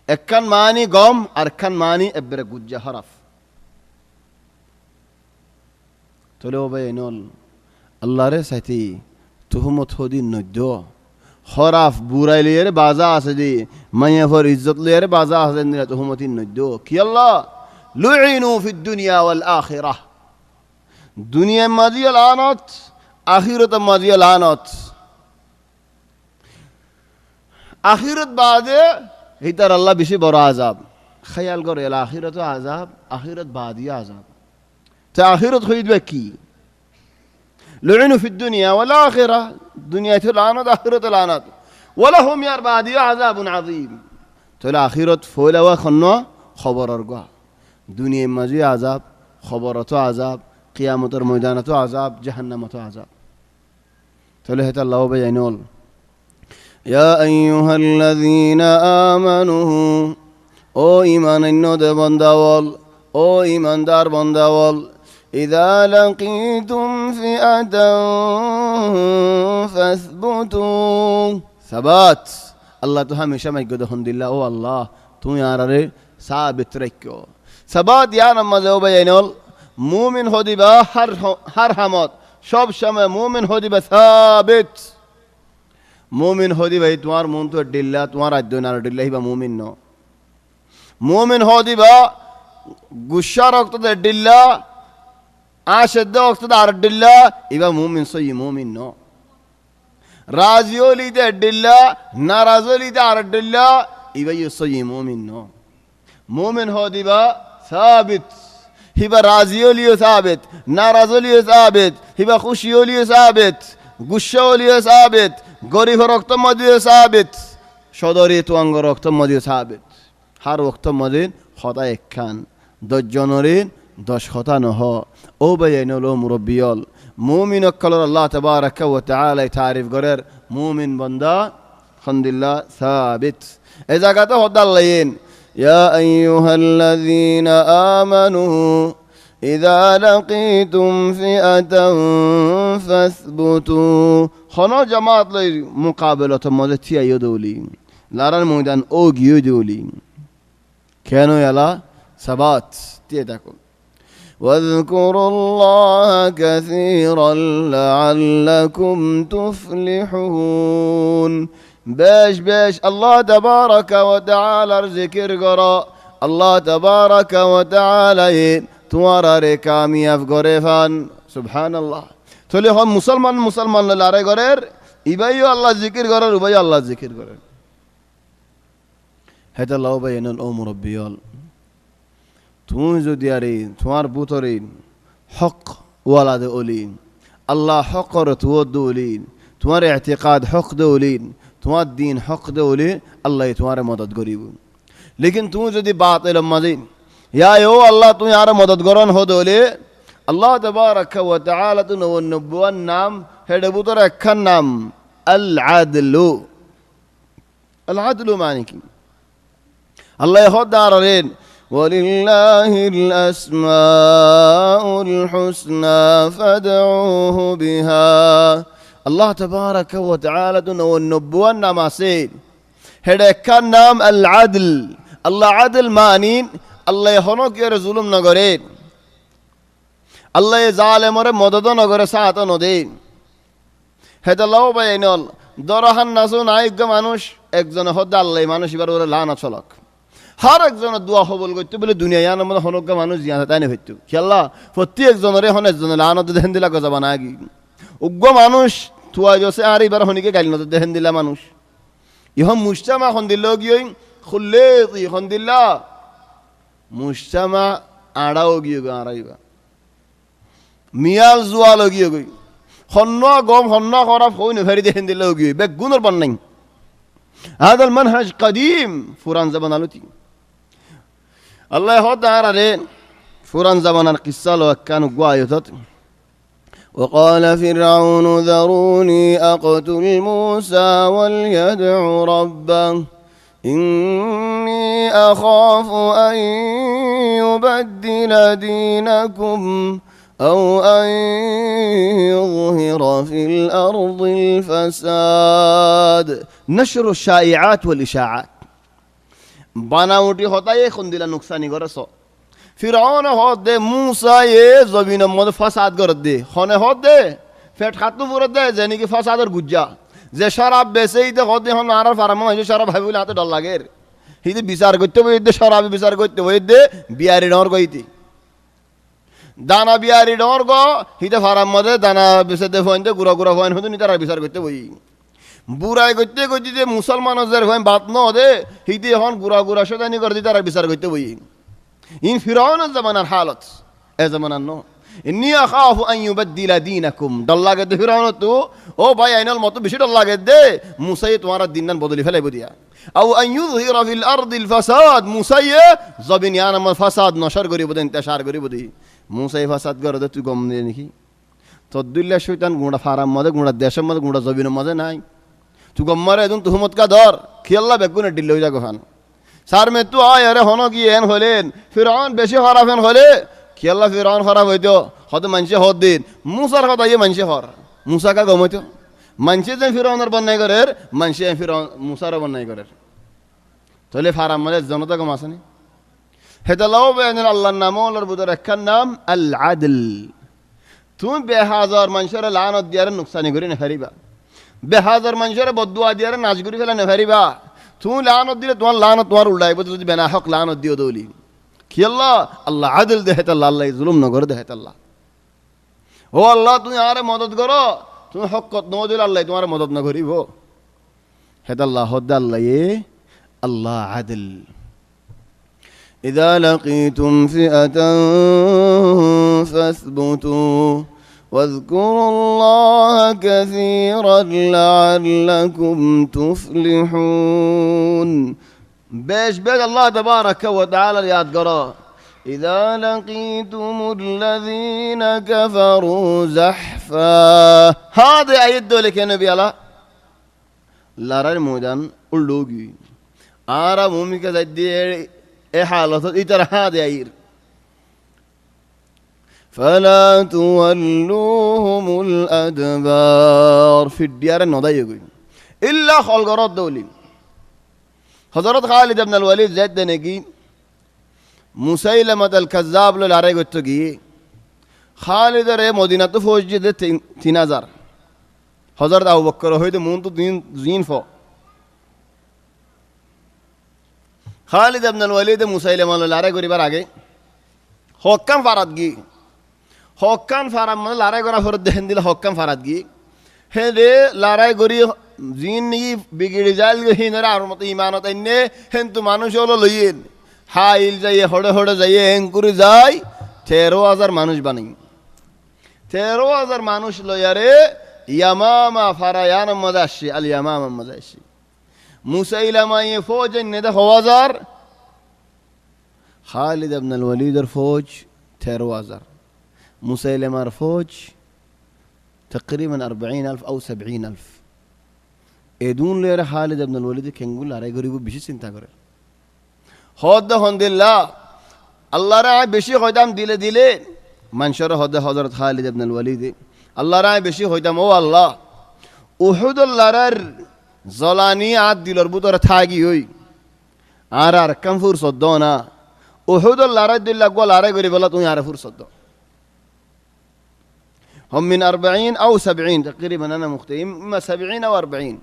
একখান মানি গম আর একখান মানি এবরে গুজ্জা হরফ তোলে ও ভাই নল আল্লাহরে সাথী তুহমত হদিন নদ্য খরাফ বুড়াই লিয়ে বাজা আছে দি মাইয়া ফর ইজ্জত লিয়ে বাজা আছে নিরা তুহমতিন নদ্য কি আল্লাহ লুইনু ফিদ দুনিয়া ওয়াল আখিরাহ দুনিয়া মাজিয়া লানত আখিরাত মাজিয়া লানত আখিরাত বাদে হিতার আল্লাহ বেশি বড় আযাব খেয়াল করে এলা আখিরাত আযাব আখিরাত বাদিয়া আযাব তা আখিরাত হইবে কি لعنوا في الدنيا والآخرة الدنيا لعنت آخرة لعنت ولهم يا بعدي عذاب عظيم تلا آخرة فولا وخنا خبر أرجع دنيا مزي عذاب خبرته عذاب قيامة الميدانة عذاب جهنم عذاب تلا الله بينول يا أيها الذين آمنوا أو إيمان النود بنداول أو إيمان دار بنداول إذا لقيتم فئة فاثبتوا ثبات الله تو همیشه میگه الحمد لله او الله تو یاره ثابت رکو ثبات یا نماز او بیانول مومن هدی با هر همات সব সময় মুমিন হদিবা সাবিত মুমিন হদিবা তোমার মন তো ডিল্লা তোমার আদ্য না ডিল্লা হিবা মুমিন ন মুমিন হদিবা গুসা রক্ত ডিল্লা আশদ ওক্তদ আরদিল্লা ইবা মুমিন সই মুমিন ন রাজিওলিতে আরদিল্লা নারাজলিতে আরদিল্লা ইবা সই মুমিন ন মুমিন হদিবা সাবিত হিবা রাজিওলিও সাবিত নারাজলিও সাবিত হিবা খুশিওলিও সাবিত গুসাওলিও সাবিত গরিব রক্ত মদিও সাবিত সদরি তুয়াঙ্গ রক্ত মদিও সাবিত হার ওক্ত মদিন খতা একখান 10 জনরিন 10 খতা নহ ও বেয়নলো মুরব্বিয়ল মুমিন কলর আল্লাহ তাবারাকা ওয়া তাআলা তারিফ গরের মুমিন বান্দা আলহামদুলিল্লাহ সাবিত এই জায়গাতে হদাল্লাইন ইয়া আইয়ুহাল্লাযীনা আমানু ইযা লাকীতুম ফিআতান ফাসবুতু খনো জামাত লই মুকাবালাত মদে থিয়াইও দৌলি লারার ময়দান ও গিয়ে দৌলি কেন এলা সাবাত দিয়ে দেখো واذكروا الله كثيرا لعلكم تفلحون باش الله تبارك وتعالى ذكر قرا الله تبارك وتعالى توارا كامياف غريفان سبحان الله تولي هم مسلمان لاره غرير ইবাইও আল্লাহ জিকির করার উবাই আল্লাহ জিকির করেন হেতা লাও বাইনাল ও মুরব্বিয়াল তুমি যদি আরে তোমার বুতরে হক ওয়ালাদে ওলিন আল্লাহ হকর তুও দৌলিন তোমার ইতিকাদ হক দৌলিন তোমার দিন হক দৌলিন আল্লাহ তোমার মদদ করিব লেকিন তুমি যদি বাতিল মাজিন ইয়া ও আল্লাহ তুমি আর মদদ করন হো দৌলে আল্লাহ তাবারাকা ওয়া তাআলা তু নবুয়ান নাম হেডে বুতরে একখান নাম আল আদলু মানে কি আল্লাহ হদারেন ولله الأسماء الحسنى فادعوه بها الله تبارك وتعالى والنبوة نماسين هذا كان نام العدل الله عدل مانين الله يهونك يا ظلم نغرين الله ظالم ور مدد نغره ساعت نودين هذا الله بينال দরহান নাসুন আইগ্য মানুষ একজন হদ আল্লাহ মানুষ এবার ওরা লানা চলক হর একজনের দোয়া কবুল করতে বলে দুনিয়া মধ্যে হনজ্ঞ মানুষ জিয়া তাই না হইতো খেলা প্রতি একজনের এখন একজনের লানত দেহেন দিলা গজাবা না কি উগ্র মানুষ থুয়া জসে আর এবার হনিকে গালি নত দেহেন দিলা মানুষ ইহম মুস্তামা খন দিল গিয়ে খুললে ইহন দিলা মুস্তামা আড়াও গিয়ে আড়াইবা মিয়াল জুয়াল গিয়ে গই হন্ন গম হন্ন খরাব হই নফারি দেহেন দিল গিয়ে বেগ গুণর বান নাই هذا المنهج قديم فران زمان الوتي الله يهود على فران زمان القصة لو كانوا قوايتات وقال فرعون ذروني أقتل موسى وليدع ربه إني أخاف أن يبدل دينكم أو أن يظهر في الأرض الفساد نشر الشائعات والإشاعات বানাউটি হতাই এখন দিলা নুকসানি করেছ ফিরআউন হদ দে মুসা এ জমিনের মধ্যে ফাসাদ করে দে হনে হদ দে ফেট খাতু পুরো দে যে নাকি ফাসাদের গুজ্জা যে শরাব বেচে ইতে হতে হন আর ফারাম হয়েছে শরাব ভাবি বলে হাতে ডর লাগে হিতে বিচার করতে বইতে শরাব বিচার করতে বইতে বিয়ারি ডর গইতে দানা বিয়ারি ডর গ হিতে ফারাম মধ্যে দানা বেচে ফোনতে গুড়া গুড়া ফোন হতো নি তারা বিচার করতে বই বুড়াই করতে করতে যে মুসলমানদের ফোন বাত ন দে হিতে এখন গুড়া গুড়া সদানি করতে তারা বিচার করতে বই ইন ফিরাউনের জামানার হালত এ জামানার ন ইন্নী আখাফু আন ইউবাদদিলা দীনাকুম ডর লাগে দে ফিরাউন তো ও ভাই আইনাল মত বেশি ডর লাগে দে মুসাই তোমার দিন নান বদলি ফেলাইব দিয়া আও আন ইউযহিরা ফিল আরদিল ফাসাদ মুসাই জবিন ইয়ানাম ফাসাদ নশর করিব দেন ইন্তেশার করিব দি মুসাই ফাসাদ করে দে তুই গম নে নাকি তদ্দুল্লা শয়তান গুড়া ফারাম মধ্যে গুড়া দেশের মধ্যে গুড়া জবিনের মধ্যে নাই তুই গম মারে এদন তুহমত কা ধর খেয়াল্লা বেগুনে ডিল হয়ে যাগো ফান সার মে তু আয় আরে হন কি এন হলেন ফিরাউন বেশি খারাপ এন হলে খেয়াল্লা ফিরাউন খারাপ হইতো হয়তো মানুষে হদ দিন মুসার কথা ইয়ে মানুষে হর মুসা কা গম হইতো মানুষে যে ফিরাউনের বন্যাই করে মানুষে ফিরাউন মুসারও বন্যাই করে তাহলে ফারাম মানে জনতা কম আসেনি হেতালাও বেআইন আল্লাহর নাম আল্লাহর বুদের একখান নাম আল আদল তুমি বেহাজার মানুষের লানত দিয়ারে নুকসানি করে নেফারিবা বেহাজার মানুষের বদুয়া দিয়ারে নাচ করে ফেলে নেফারিবা তুমি লানত দিলে তোমার লানত তোমার উল্টাইব যদি বেনা হক লানত দিও দৌলি কি আল্লাহ আল্লাহ আদল দেহেতাল্লাহ আল্লাহ জুলুম নগর দেহেতাল্লাহ ও আল্লাহ তুমি আরে মদত করো তুমি হকত ন দিলে আল্লাহ তোমার মদত না করিব হেতাল্লাহ হদ্দা আল্লাহ আল্লাহ আদল إذا لقيتم فئة فاثبتوا واذكروا الله كثيرا لعلكم تفلحون بيش الله تبارك وتعالى ياد قرأ إذا لقيتم الذين كفروا زحفا هذا أيدو لك يا نبي الله لا رأي مودان قلوغي آرا مومي كذا ايه حالة اتر هذا يير فلا تولوهم الأدبار في الديار النضيق إلا خلق رد دولي حضرت خالد بن الوليد زيد نجي مسيلمة الكذاب للعرق التقي خالد ري مدينة فوج جد 3000 حضرت أبو بكر هيد مونتو زين فو খালিদ ইবনুল ওয়ালিদ মুসাইলামা লড়াই করিবার আগে হক্কাম ফারাদ গি হক্কাম ফারাম মানে লড়াই করা ফরদ দেন দিল হক্কাম ফারাদ গি হে রে লড়াই করি জিন নি বিগড়ি জাল হিনরা আর মত ইমানত আইনে হেন্তু মানুষ হলো লইয়েন হাইল যাইয়ে হড়ে হড়ে যাইয়ে এঙ্কুরি যাই 13000 মানুষ বানাই 13000 মানুষ লইয়ারে ইয়ামামা ফারায়ান মজাশি আল ইয়ামামা মজাশি মুসাইলামা ये फौज ने दे हवाजार खालिद इब्न الوليد फौज 13000 मुसैलमा फौज تقريبا 40000 او 70000 এদুন লের খালিদ ইবনে الوليد কেঙ্গুল লড়াই করিব বেশি চিন্তা করে হদ হন্দিল্লাহ আল্লাহ রা বেশি হয়দাম দিলে দিলে মানশর হদ হযরত খালিদ ইবনে الوليد আল্লাহ রা বেশি হয়দাম ও আল্লাহ উহুদুল লড়ার জলানি আদ দিলর বুতরে থাকি হই আর কম ফুরসত দাও না উহুদুল লড়াই দিল্লা গো লড়াই করি বলা তুমি আর ফুরসত দাও هم من 40 أو 70 تقريبا أنا مختار إما 70 أو 40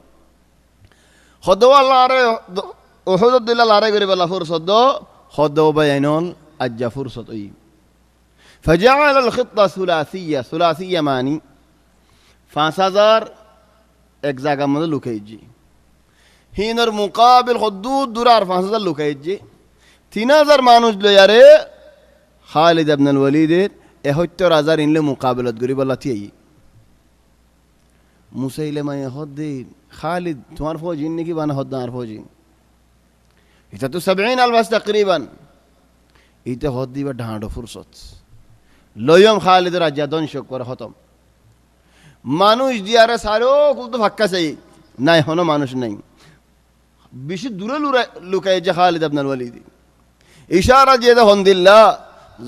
خدوا الله على وحدود الله على قريب الله فرصة دو خدوا بينون أجا فرصة أي فجعل الخطة ثلاثية ماني 5000 إجزاء من لوكيجي هنا المقابل خدود درار 5000 لوكيجي 3000 مانوس لياري خالد بن الوليد 71000 ইনলে মুকাবেলাত করি বলা থিই মুসাইলামা হদ্দি খালিদ তোমার ফৌজ ইন নাকি বানা হদ্দা আর ফৌজ এটা তো 70000 বাস तकरीबन এটা হদ্দি বা ঢাঁড়ো ফুরসত লয়ম খালিদের আজাদন শক করে খতম মানুষ দিয়ারে সারো কুল তো ফাক্কা চাই নাই হনো মানুষ নাই বেশি দূরে লুকায় যে খালিদ ইবনে ওয়ালিদ ইশারা যে হন্দিল্লাহ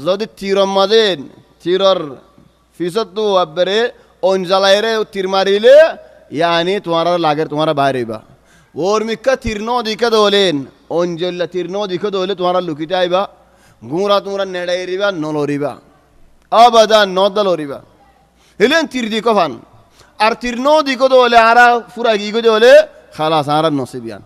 যদি তীর মাদেন তীরর ফিসত তো আবরে অনজালাইরে তীর মারিলে ইয়ানি তোমারা লাগের তোমারা বাইরেবা ওর মিক্কা তীর ন দিকে দোলেন অনজল্লা তীর ন দিকে দোলে তোমারা লুকিতে আইবা গুঁরা তোমরা নেড়াইরিবা নলরিবা আবাদা নদলরিবা এলেন তীর দিকে ফান আর তীর্ণ দিক হলে আরা ফুরা গি গো হলে খালাস আর নসিবিয়ান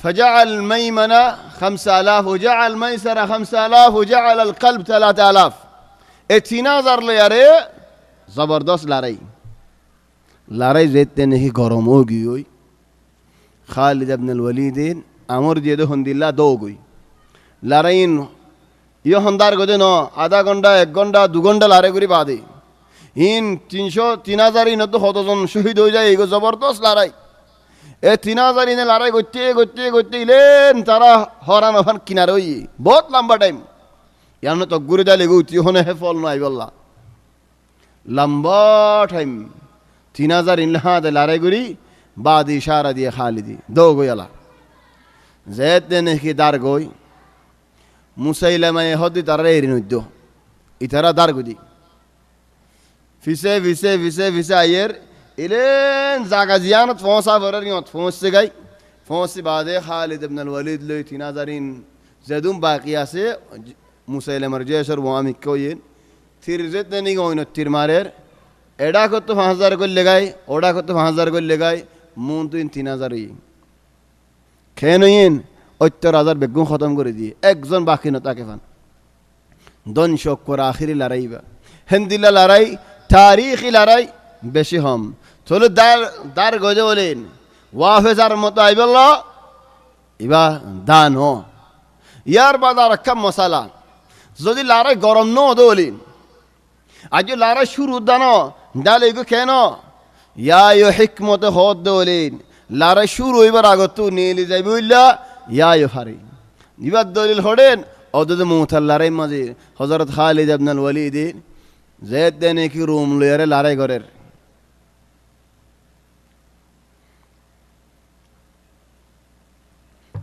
فجعل ميمنة 5000 وجعل ميسرة 5000 وجعل القلب 3000 اتناظر لياري زبردست لاري زيت नहीं गरम हो गई हुई खालिद इब्न الوليد আমর দিয়ে হন্দি الله দো গই লারাইন ইয় হন্দার গদে ন আধা ঘন্টা 1 ঘন্টা 2 ঘন্টা লারে করি বাদে ইন 300 3000 ইন তো কতজন শহীদ হয়ে যায় এগো জবরদস্ত লড়াই এ 3000 ইনে লড়াই করতে ইলেন তারা হরান হন কিনারে হই বহুত লম্বা টাইম ইয়ান তো গুরে দালে গউতি হনে হে ফল নাই বল্লা লম্বা টাইম 3000 ইন হাদে লড়াই করি বাদ ইশারা দিয়ে খালিদি দো গয়ালা জেদ দেনে কি দার গই মুসাইলামা হদি তারা এরিনদ্দ ইতারা দার গদি ফিসে আয়ের ইলেন জাগা জিয়ানত ফোসা বরার ইয়ত ফোসে গাই ফোসি বাদে খালিদ ইবনে ওয়ালিদ লই 3000 ইন জেদুম বাকি আছে মুসাইলামার জেসর ওয়ামি কইন থির জেদ নেই গইন তির মারের এডা কত 5000 কইলে গাই ওডা কত 5000 কইলে গাই মুন তুইন 3000 ই খেনইন 70000 বেগুন খতম করে দিয়ে একজন বাকি না তাকে ফান দন শক করে আখিরি লড়াইবা হিন্দিলা লড়াই তারিখি লড়াই বেশি হম চলো দার গজে বলেন ওয়াফেজার মতো আইবল ইবা দান হ ইয়ার বাদ আর একটা মশালা যদি লড়াই গরম ন দলিন আজ লড়াই শুরু দান ডাল এগো কেন ইয়া ইয় হিকমত হদ দলিন লড়াই শুরু হইবার আগত নিয়ে যাইব ইয়া ইয় হারি ইবার দলিল হড়েন অদদ মুথাল লড়াই মাঝে হযরত খালিদ ইবনে ওয়ালিদ জেদ দেনে কি রুম লয়ারে লড়াই করের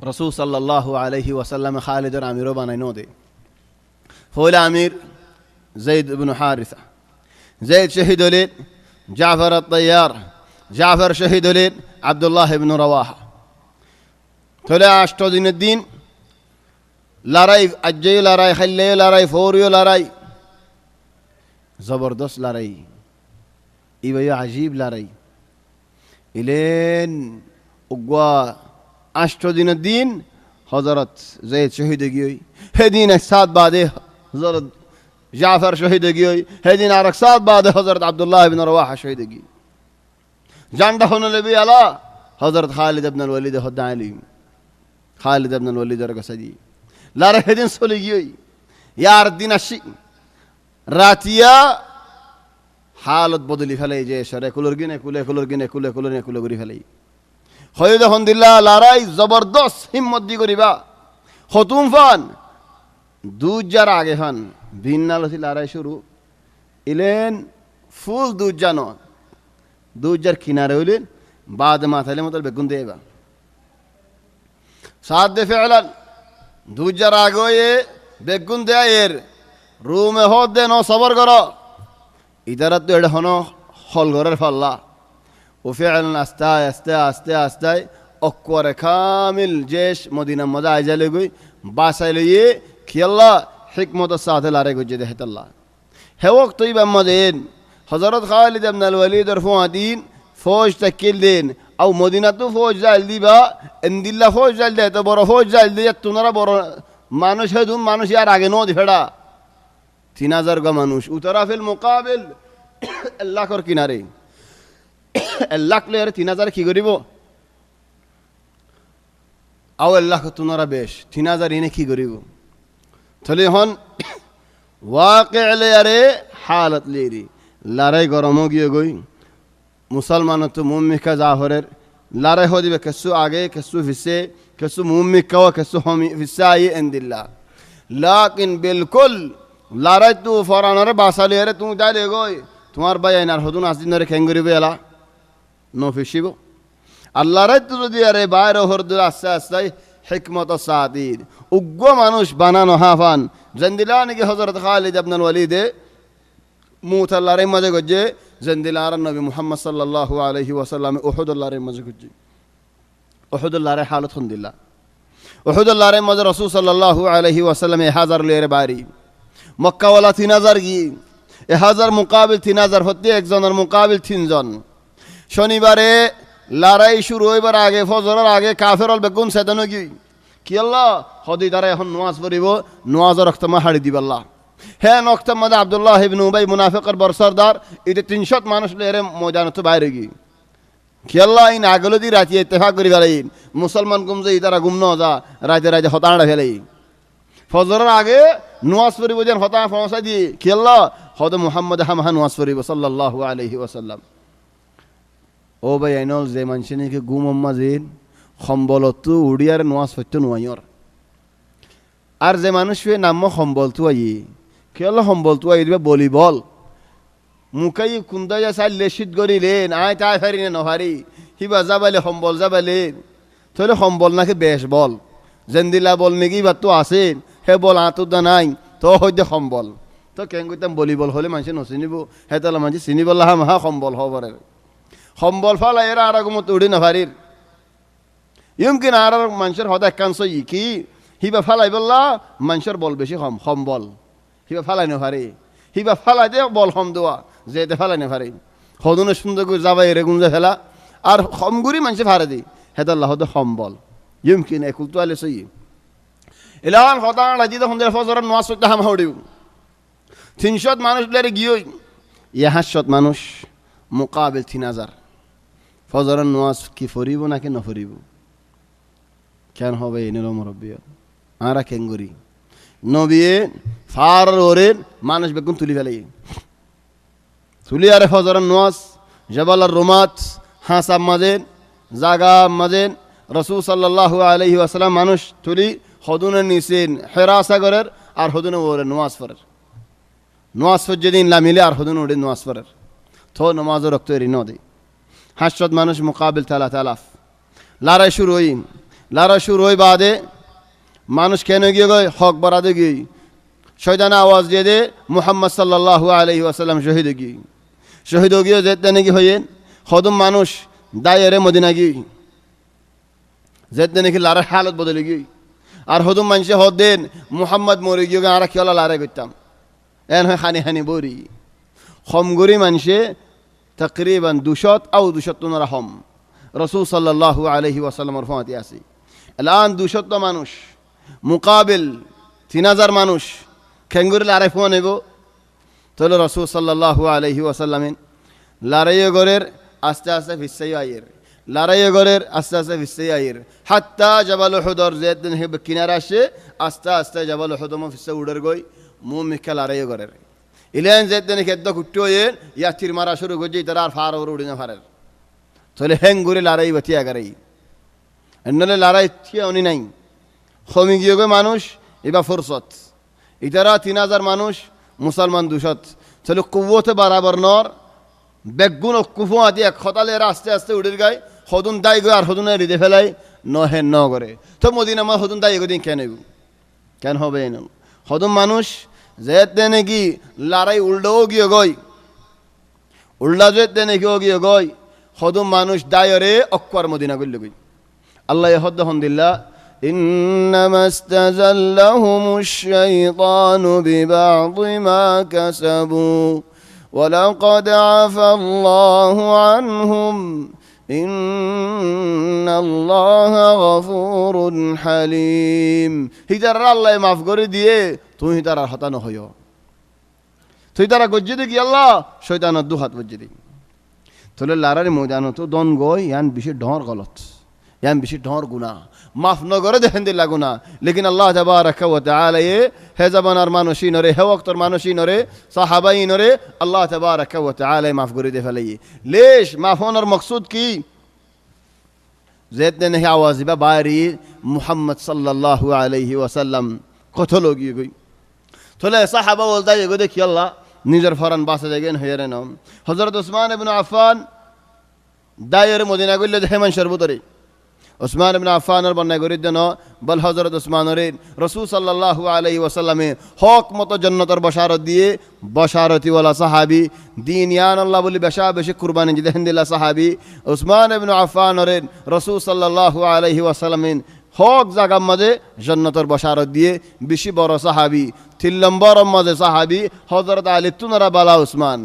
রসুল সাল্লাল্লাহু আলাইহি ওয়াসাল্লাম খালিদের আমিরও বানাই ন দে হইল আমির জৈদ ইবনে হারিসা জৈদ শহীদ হলেন জাফর আত-তাইয়ার জাফর শহীদ হলেন আব্দুল্লাহ ইবনে রাওয়াহা তাহলে 8 দিনের দিন লড়াই আজই লড়াই খাইলে লড়াই ফৌরিও লড়াই জবরদস্ত লড়াই ইবাই আজীব লড়াই ইলেন উগা 8 দিনের দিন হযরত জৈদ শহীদ গিয়ে হেদিন এক সাত বাদে হযরত জাফর শহীদ গিয়ে হেদিন আর এক সাত বাদে হযরত আব্দুল্লাহ ইবনে রাওয়াহা শহীদ গিয়ে জানটা হন লবি আলা হযরত খালিদ ইবনে ওয়ালিদ হদা আলী খালিদ ইবনে ওয়ালিদের কাছে দি লারে হেদিন চলে গিয়ে ইয়ার দিন আসি রাতিয়া হালত বদলি ফেলে যে সরে কুলর গিনে কুলে করি ফেলে হয় যখন দিল্লা লড়াই জবরদস্ত হিম্মত দি করিবা হতুম ফান দুজার আগে ফান ভিন্নালসি লড়াই শুরু ইলেন ফুল দুজানো দুজার কিনারে হইলেন বাদ মাথাইলে মতো বেগুন দেবা সাদ দে ফেলান দুজার আগে বেগুন দেয় এর রুমে হদ দে ন সবর করো ইদারা তো এটা হন হল ঘরের ফাল্লা وفعلا استاي اكور كامل جيش مدينه مدى اجلغي باسايلي كيلا حكمه الساعه لاري جده الله هي وقت طيب مدين حضرت خالد بن الوليد رفوا دين فوج تكيل دين او مدينه تو فوج جال দিবা এন্দিল্লা ফৌজ জাল দে তো বড় ফৌজ জাল দিয়ে তোমরা বড় মানুষ হেদুম মানুষ আর আগে নো দিফেড়া 3000 গা মানুষ উতরা ফিল মুকাবিল আল্লাহ কর কিনারে লাখ লয়ারে 3000 কি করিব আও আল্লাহ তোমরা বেশ 3000 ইনে কি করিব তাহলে হন ওয়াকিল লয়ারে হালত লেরি লড়াই গরম গিয়ে গই মুসলমান তো মুমিকা জাহরের লড়াই हो দিবে কিছু আগে কিছু ফিসে কিছু মুমিকা ও কিছু হমি ফিসাই ইনদিল্লাহ লাকিন বিলকুল লড়াই তো ফরানরে বাসালিয়ারে তুমি দাইলে গই তোমার ভাই আইনার হদুন আসদিনরে খেঙ্গরিবে এলা নো ফিসিব আল্লাহ রাত যদি আরে বাইরে হরদুল আস্তে আস্তে হিকমত সাদির উগ্র মানুষ বানানো হাফান জন্দিলানি কি হযরত খালিদ ইবনে ওয়ালিদ মুতাল্লারে মজে গজে জন্দিলার নবী মুহাম্মদ সাল্লাল্লাহু আলাইহি ওয়াসাল্লাম উহুদুল্লাহরে মজে গজে উহুদুল্লাহরে হালত হন্দিল্লাহ উহুদের লড়াইয়ের মধ্যে রাসূল সাল্লাল্লাহু আলাইহি ওয়াসাল্লাম 1000 লিয়ার বাড়ি, মক্কাওয়ালা 3000 গিয়ে 1000 মুকাবিল 3000 হতে একজনের মুকাবিল 3 জন। শনিবারে লড়াই শুরু হইবার আগে ফজরের আগে কাফেরল বেগুন সেদানো কি আল্লাহ হদি দ্বারা এখন নামাজ পড়িব, নামাজের রক্তমা হাড়ি দিব আল্লাহ। হ্যাঁ নক্তর মধ্যে আব্দুল্লাহ ইবনে উবাই মুনাফিকের বরসরদার এটা 300 মানুষ লেরে ময়দানত বাইরে গিয়ে কি আল্লাহ ইন আগলো দি রাতি ইত্তেফাক করি ফেলাই মুসলমান গুম যে তারা গুম ন যা রাতে রাতে হতাড়া ফেলাই ফজরের আগে নামাজ পড়িব যেন হতা পৌঁছাই দিয়ে কি আল্লাহ হদ মুহাম্মদ হামহা নামাজ পড়িব সাল্লাল্লাহু আলাইহি ওয়াসাল্লাম। ও ভাই আইনল যে মানুষে নাকি গুম আম্মা যেন সম্বলত উড়িয়ার নামাজ পড়তে নোয়াইর, আর যে মানুষ নাম সম্বলতো আই কি আল্লাহ সম্বলতো আই দিবা বলি বল মুখাই কুন্দা যা চাই লেশিত গড়িলেন আয় তাই ফারি নে নহারি হিবা যাবাইলে সম্বল যাবাইলে তাহলে সম্বল নাকি বেশ বল জেন্দিলা বল নাকি বা তো আছেন হে বল আঁতুদা নাই তো হইতে সম্বল তো কেন কইতাম বলি বল হলে মানুষে নচিনিব হে তাহলে মানুষ চিনিব লাহা মাহা সম্বল হবরে সম্বল ফালা এরা আর আগমত উড়ি নভারির ইমকিন আর মানুষের হদা একাংশ কি হিবা ফালাই বললা মানুষের বল বেশি সম্বল হিবা ফালাই নভারি হিবা ফালাই দে বল হম দেওয়া যেতে ফেলাই না ফারে হদনে সুন্দর করে যাবাই এরে গুঞ্জা ফেলা আর হমগুড়ি মানুষে ফারে দি হেদাল্লাহ হদ সম্বল ইমকিন একুল তো আলে সই এলান হদা রাজি তখন ফজরের নামাজ পড়তে হাম হড়িব 300 মানুষ লেরে গিয়ে 100 মানুষ মুকাবিল 3000 ফজরের নামাজ কি ফরিব নাকি না ফরিব কেন হবে এনেল মুরব্বী আরা কেঙ্গুরি নবিয়ে ফার ওরের মানুষ বেগুন তুলি ফেলে তুলি আরে ফজরের নামাজ জবালার রুমাত হাসাব মাজেন জাগা মাজেন রাসূল সাল্লাল্লাহু আলাইহি ওয়াসাল্লাম মানুষ তুলি হদুনে নিছেন হেরা সাগরের আর হদুনে ওরে নামাজ পড়ের নামাজ পড়ে যেদিন লামিলে আর হদুনে ওরে নামাজ পড়ের তো নামাজের রক্ত এরি নদী 800 মানুষ মুকাবিল 3000 লড়াই শুরু হই বাদে মানুষ কেন গিয়ে গয় হক বরাদে গিয়ে শয়তান আওয়াজ দিয়ে দে মুহাম্মদ সাল্লাল্লাহু আলাইহি ওয়াসাল্লাম শহীদ গিয়ে যেতে নাকি হইয়েন হদম মানুষ দায়েরে মদিনা গিয়ে যেতে নাকি লারের হালত বদলে গিয়ে আর হদম মানুষে হদ দেন মুহাম্মদ মরে গিয়ে আর খেলা লারে করতাম এন হয় হানি বরি হমগরি মানুষে তকরিবান 200 আও 200 হম রাসূল সাল্লাল্লাহু আলাইহি ওয়াসাল্লামের ফমাতি আছে এলান 200 মানুষ মুকাবিল 3000 মানুষ খেঙ্গুরি লারে ফোন নেব তাহলে রাসূল সাল্লাল্লাহু আলাইহি ওয়াসাল্লামের লড়াইয়ে গরের আস্তে আস্তে ফিসাই আয়ের লড়াইয়ে গরের আস্তে আস্তে ফিসাই আয়ের হাত্তা জবাল উহুদর যেদিন হে কিনারা আসে আস্তে আস্তে জবাল উহুদ মো ফিসা উড়ের গই মু মিখা লড়াইয়ে গরের ইলেন যেদিন খেদ্দ কুট্টো এর ইয়াতির মারা শুরু গজি তার আর ফার ওর উড়িনা ফারের তাহলে হেঙ্গুরি লড়াই বাতিয়া গারাই এনলে লড়াই থিয়া উনি নাই খমি গিয়ে গই মানুষ এবা ফুরসত ইতারা 3000 মানুষ মুসলমান 200 তাহলে কুওতে বরাবর নর বেগুন কুফু আদি এক খতালে আস্তে আস্তে উড়ির গায় হদুন দাই গো আর হদুনে রিদে ফেলাই নহে ন করে তো মদিনা মা হদুন দাই গদিন কেন হবে না হদুন মানুষ যেতে নাকি লড়াই উল্টাও গিয়ে গই উল্টা যেতে নাকি গিয়ে গই হদুন মানুষ দায়রে অক্কর মদিনা গইল গই আল্লাহ হদ হন্দিল্লাহ إنما استزلهم الشيطان ببعض ما كسبوا ولقد عفى الله عنهم إن الله غفور حليم হিতার আল্লাহ মাফ করে দিয়ে তুই তার হতানো হইও তুই তারা গজ্জে দেখি আল্লাহ শয়তানের দু হাত বজ্জে দিই তোলে লারার ময়দান তো দন গই ইয়ান বেশি ঢর গলত ইয়ান বেশি ঢর গুনাহ মাফ ন করে দেখেন দিল্লা গুনা লেকিন আল্লাহ তাবারাকা ওয়া তাআলা হে জামানার মানুষই নরে হে ওয়াক্তর মানুষই নরে সাহাবাই নরে আল্লাহ তাবারাকা ওয়া তাআলা মাফ করে দে ফেলাই লেশ মাফ হওয়ার মকসুদ কি যেতে নেই আওয়াজ বা বাড়ি মুহাম্মদ সাল্লাল্লাহু আলাইহি ওয়াসাল্লাম কত লোক গই তোলে সাহাবা বলতা এগো দেখি আল্লাহ নিজের ফরান বাসা দেখেন হইরে নাম হযরত উসমান ইবনে আফফান দায়ের মদিনা গইলে দেখে মানুষের ভিতরে উসমান ইবনে আফফানের বর্ণনা করি দেন বল হযরত উসমানের রাসূল সাল্লাল্লাহু আলাইহি ওয়াসাল্লামে হক মতো জান্নাতের বশারত দিয়ে বশারতি ওয়ালা সাহাবী দিন ইয়ান আল্লাহ বলি বেশি কুরবানি জিদেন দিলা সাহাবী উসমান ইবনে আফফানের রাসূল সাল্লাল্লাহু আলাইহি ওয়াসাল্লামের হক জাগার মাঝে জান্নাতের বশারত দিয়ে বেশি বড় সাহাবি 3 নম্বর মাঝে সাহাবি হযরত আলী তুনারা বালা উসমান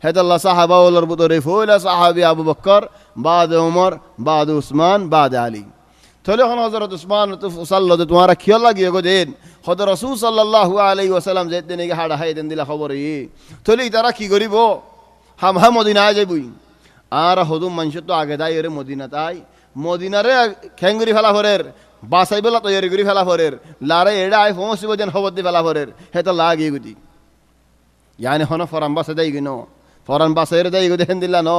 হেদাল্লাহ সাহাবা ওলর বুতরে ফুলা সাহাবি আবু বকর বাদ উমর বাদ উসমান বাদ আলী তাহলে এখন হযরত উসমান সাল্লাল্লাহু তোমারা খেয়াল লাগিয়ে গো দেন হযরত রাসূল সাল্লাল্লাহু আলাইহি ওয়াসাল্লাম যেতে নাকি হাড়া হাই দেন দিলা খবর তাহলে তারা কি করিব হাম মদিনায় যাইবই আর হদুম মানুষ তো আগে দায় এর মদিনা তাই মদিনারে খেঙ্গুরি ফেলা ফরের বাসাই বেলা তৈরি করি ফেলা ফরের লারে এড়া আই পৌঁছিব যেন খবর দি ফেলা ফরের হে তো লাগিয়ে গুটি ইয়ানি হন ফরান বাসে দেয় গিন ফরান বাসের দেয় গো দেখেন দিলা ন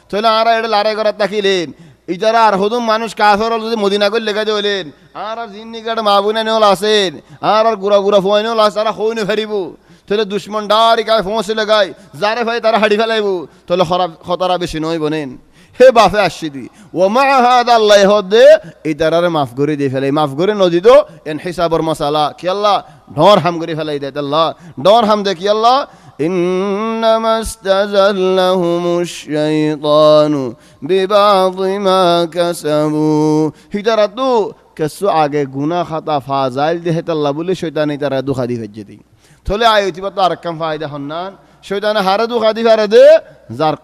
তাহলে আর এটা লারে করার তাকিলেন ইতারা আর হদুম মানুষ কাফের যদি মদিনা করে লেখা দিলেন আর জিন্নি কাট মাহবুনা নেওয়াল আছেন আর গুড়া গুড়া ফোয়াই নেওয়াল আছে তারা হইনে ফেরিব তাহলে দুশ্মন ডারি গায়ে পৌঁছে লাগাই যারে ভাই তারা হাড়ি ফেলাইব তাহলে খতরা বেশি নয় বনেন হে বাফে আসছি দি ও মা হাদ আল্লাহ হদে এই তারারে মাফ করে দিয়ে ফেলাই মাফ করে নদী তো এন হিসাবর মশালা কি আল্লাহ ডর হাম করে ফেলাই দেয় আল্লাহ ডর হাম দে কি আল্লাহ إنما استزلهم الشيطان ببعض ما كسبوا হিতারা তো কিছু আগে গুনাহ খাতা ফাজাইল দেহে আল্লাহ বলে শয়তানি তারা দুখা দি ফেজে দি থলে আয়তি তো আর কাম ফায়দা হন্নান শয়তানে হারে দুখা দি পারে দে যার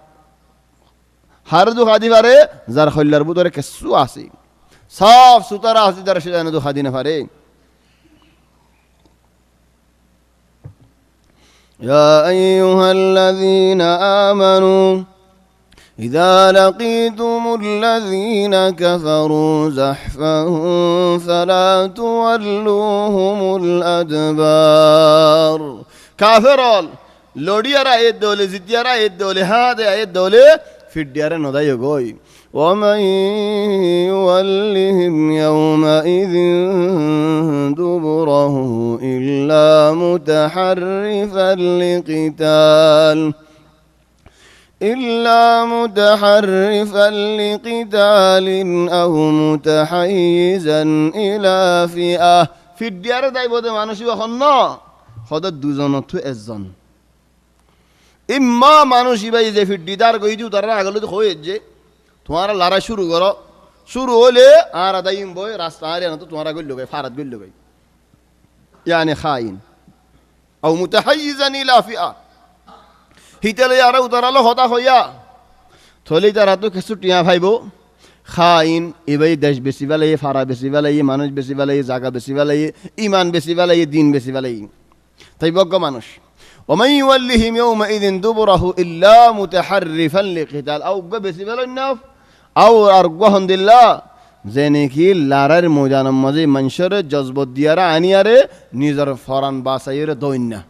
হারে দুখা দি পারে যার খল্লার ভিতরে কিছু আছে সাফ সুতরা আছে তারা শয়তানে দুখা দি না পারে يا أيها الذين آمنوا إذا لقيتم الذين كفروا زحفا فلا تولوهم الأدبار كافرون لوديارا يدولي زيتيارا يدولي هذا يدولي في الديار نودا يغوي ومن يولهم يومئذ دبره إلا متحرفا لقتال أو متحيزا إلى فئة في الديار دايبود مانوشي وخنا خدا دوزانتو ازان ইম্মা মানুষ ইবাই যে ফিড্ডিদার কইছু তারা আগলে তো হয়ে যে তোমার লড়াই শুরু করো শুরু হলে আর আদাইম বই রাস্তা আর না তো তোমার গইল গই ফারাত গইল গই ইয়ানি খাইন আও মুতাহাইজান ইলা ফিআ হিতালে আর উতারালো হতা হইয়া থলি তারা তো কিছু টিয়া ভাইবো খাইন ইবাই দেশ বেশি বেলাই ফারা বেশি বেলাই মানুষ বেশি বেলাই জায়গা বেশি বেলাই ঈমান বেশি বেলাই দিন বেশি বেলাই তাই বজ্ঞ মানুষ ومن يولهم يومئذ دبره إلا متحرفا لقتال أو بسبيل النف أو أرجوهم دلله زينكي لارر موجان مزي منشر جذب ديارة عنيارة نيزر فوران باسير دويننا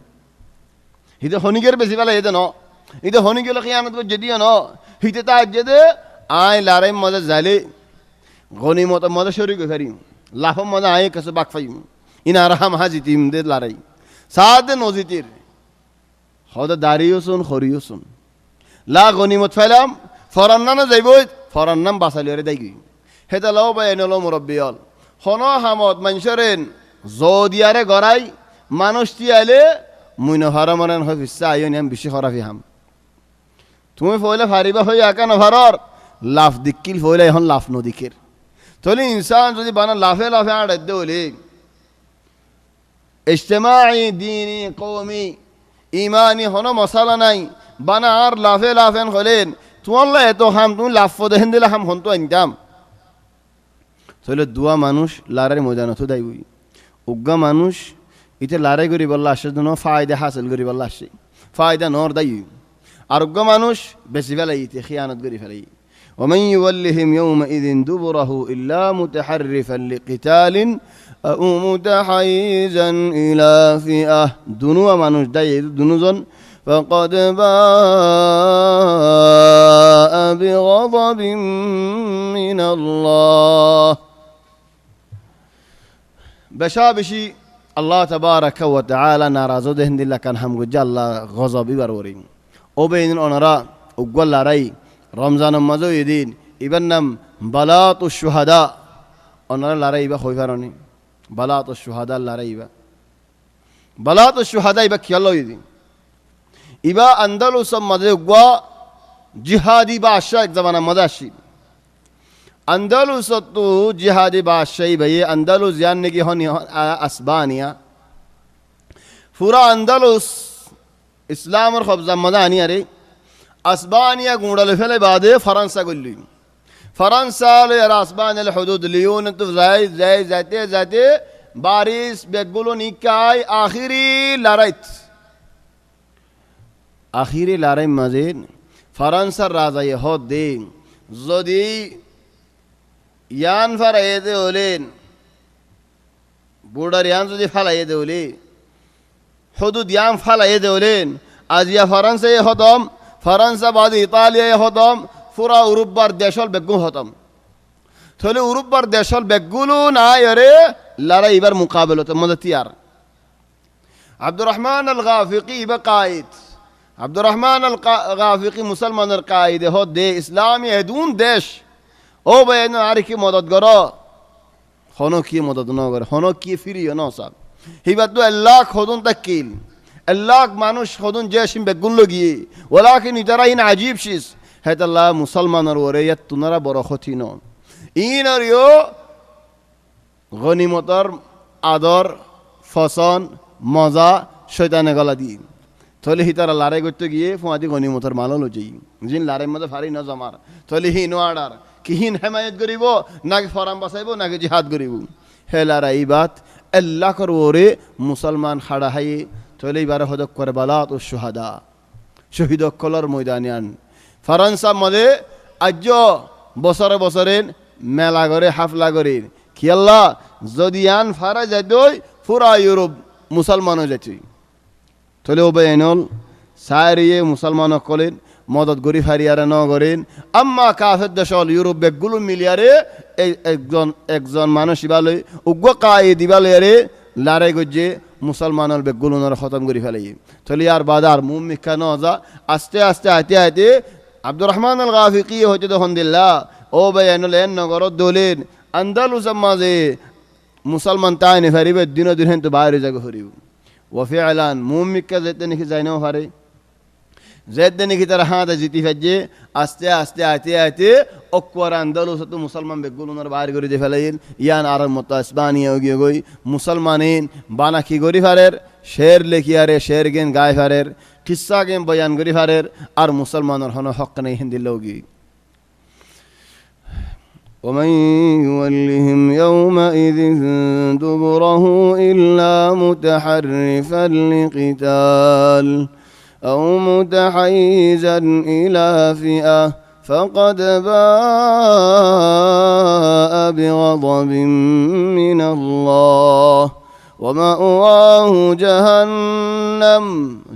هيدا هونيجر بسبيل هيدا نو هيدا هونيجر خيانة جديا نو هيدا تاجد آي لارر مزا زالي غني مزا شريك فريم لافم مزا آي كسباك فيم إن أرحم هذي تيم دل لاري سعد نوزيتير হদা দাঁড়িয়েছুন খরিয়েছুন লা গনিমত ফেলাম ফরান না যাইব ফরান নাম বাসালিয়ারে দাইগি হেতা লাও বা এনেলো মুরব্বিয়ল হন হামত মানুষের জদিয়ারে গড়াই মানুষ তিয়ালে মুইন হারামরান হয় ফিসা আইও নিয়াম বেশি খরাফি হাম তুমি ফইলে ফারিবা হই একা নভারর লাফ দিকিল ফইলে এখন লাফ নদিকের তলি ইনসান যদি বানা লাফে লাফে আড় দে হলে ইজতিমাই দীনি কওমি ইমানি হনো মশালা নাই বানা আর লাফে লাফেন হলেন তোমাল্লা এত হাম তুমি লাফ দেখেন দিলে হাম হন তো আনতাম তাহলে দুয়া মানুষ লারাই মজানো তো দাইবই উগ্গা মানুষ ইতে লারাই করি বললা আসে জন্য ফায়দা হাসিল করি বললা আসে ফায়দা নর দাই আর উগ্গা মানুষ বেশি ফেলাই ইতে খিয়ানত করি ফেলাই ومن يولهم يومئذ دبره إلا متحرفا لقتال أو متحيزا إلى فئة دنوا মানুষ দাই দুনুজন فقد باء بغضب من الله بشابشي الله تبارك وتعالى ناراضو دهن دل كان هم الله غضب يبرورين وبين أنرا وقول راي رمضان مزو يدين إبنم بلاط الشهداء أنرا لا ريبا خويفروني بلاط الشهداء لا ريبا بلاط الشهداء يبا كيالو يدين إبا أندلس مزو جهادي باشا زمان مداشي আন্দালুসতো জিহাদি বাদশাহী ভাইয়ে আন্দালুস জান নাকি হন আসবানিয়া পুরা আন্দালুস ইসলামের কবজা মজা আনি আরে আসবানিয়া গুঁড়ালে ফেলে বাদে ফরান্সা গল্লি ফরান্সা আর আসবানিয়া হদুদ লিওন তো যাই যাই যাইতে যাইতে বারিশ বেগুলো নিকায় আখিরি লড়াই মাঝে ফরান্সার রাজা হদ দে যদি ইয়ান ফারাইতে হলেন বোর্ডার ইয়ান যদি ফালাইতে হলে হদুদ ইয়ান ফালাইতে হলেন আজিয়া ফরান্সে হতম ফরান্সা বাদে ইতালিয়ায় হতম পুরা উরুব্বার দেশল বেগুন হতম তাহলে উরুব্বার দেশল বেগুলো নাই আরে লড়াই এবার মুকাবেলতে মধ্যে তিয়ার আব্দুর রহমান আল গাফিকি বা কায়েদ আব্দুর রহমান আল গাফিকি মুসলমানের কায়েদ হদ দে ইসলামী এদুন দেশ ও ভাই আর কি মদত করো হনো কি মদত ন করে হনো কি ফিরিও ন সাব হিবার তো আল্লাহ খদুন তাকিল আল্লাহ মানুষ খদুন যে সিম বেগুন লগিয়ে ওলাকিন ইতারা ইন আজীব শিস হেত আল্লাহ মুসলমানের ওরে ইয়াত তুনারা বড় ক্ষতি নন ইন আর ইও গনিমতর আদর ফসন মজা শৈতানে গলা দিন তাহলে হি তারা লড়াই করতে গিয়ে ফুয়াদি গনিমতর মালও লজেই যিন লড়াই মধ্যে ফারি না জমার তাহলে হিন আডার কি হিন হেমায়ত করিব নাকি ফরাম বাঁচাইব নাকি জিহাদ করিব হে লড়াই বাত আল্লাহ কর ওরে মুসলমান খাড়া হাই তাহলে এবারে হদক করে বালাত ও সুহাদা শহীদ কলর ময়দানিয়ান ফরান্সা মধ্যে আজ বছরে বছরে মেলা করে হাফলা করে কি আল্লাহ যদি আন ফারা যাইত পুরা ইউরোপ মুসলমানও যাচ্ছি তাহলে ও বেনল সারিয়ে মুসলমান করেন মদত গরি ফারিয়ারে ন করেন আম্মা কাফের দেশল ইউরোপ বেগগুলো মিলিয়ারে একজন মানুষ ইবালয় উগ্র কায়ে দিবালয়ারে লড়াই গজ্জে মুসলমানের বেগগুলোর খতম করে ফেলাই তাহলে আর বাদার মুম মিক্ষা ন যা আস্তে আস্তে আইতে আইতে আব্দুর রহমান আল গাফিকি হইতে তখন দিল্লা ও বেনল এন নগরত দলেন আন্দালুসের মাঝে মুসলমান তাই নে ফারিবে দিন দিন তো বাইরে জায়গা ফরিব ওফি আলান মুমিকা যেতে নাকি যাই নাও হারে যেতে নাকি তারা হাতে জিতি ফেলছে আস্তে আস্তে আইতে আইতে অকুয়ার আন্দালুস তো মুসলমান বেগুলোর বাইরে করে দিয়ে ফেলাইন ইয়ান আর মতো আসবানিয়া গিয়ে গই মুসলমানিন বানাকি গরি ফারের শের লেখি আরে শের গেন গায়ে ফারের কিসা গেম বয়ান গরি ফারের আর মুসলমানের হন হক নেই হিন্দি লোগি ومن يولهم يومئذ دبره إلا متحرفا لقتال أو متحيزا إلى فئة فقد باء بغضب من الله ومأواه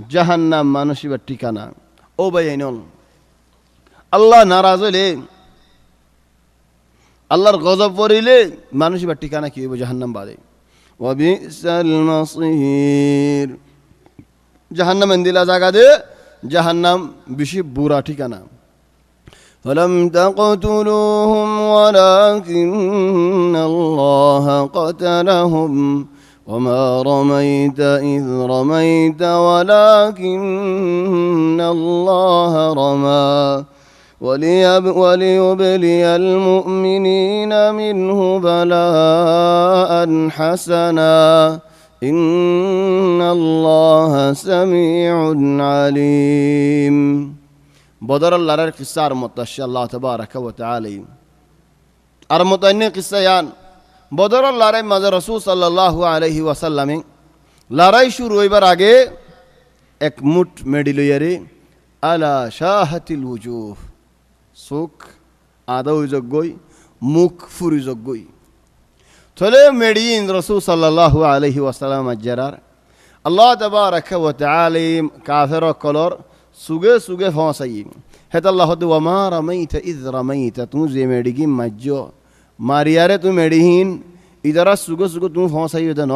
جهنم ما نشيب التكانا أو بينون الله ناراض ليه আল্লাহর গজব পড়িলে মানুষ বা ঠিকানা কি হইব জাহান্নাম বাদে ওয়াবিসাল মাসির জাহান্নাম এন্দিলা জায়গা দে জাহান্নাম বেশি বুড়া ঠিকানা فلم تقتلوهم ولكن الله قتلهم وما رميت إذ رميت ولكن الله رمى وليبلي المؤمنين منه بلاء حسنا إن الله سميع عليم بدر الله رك السار متشى الله تبارك وتعالى أرمتني قصيان بدر الله رك ماذا رسول صلى الله عليه وسلم لا رأي شروع براجع এক মুঠ মেডিলয়ারে আলা শাহাতিল ওজুহ চোখ আদা যোগ্যই মুখ ফুরি যোগ্যই তাহলে মেডিন রসুল সাল্লাল্লাহু আলাইহি ওয়াসাল্লাম আজ্জারার আল্লাহ তাবারাকা ওয়া তাআলা কাফের কলর সুগে সুগে ফসাই হেত আল্লাহ হদ ওয়া মা রামাইতা ইয রামাইতা তুমি যে মেডিগি মাজ্জো মারিয়ারে তুমি মেডিহিন ইদারা সুগে সুগে তুমি ফসাই দেন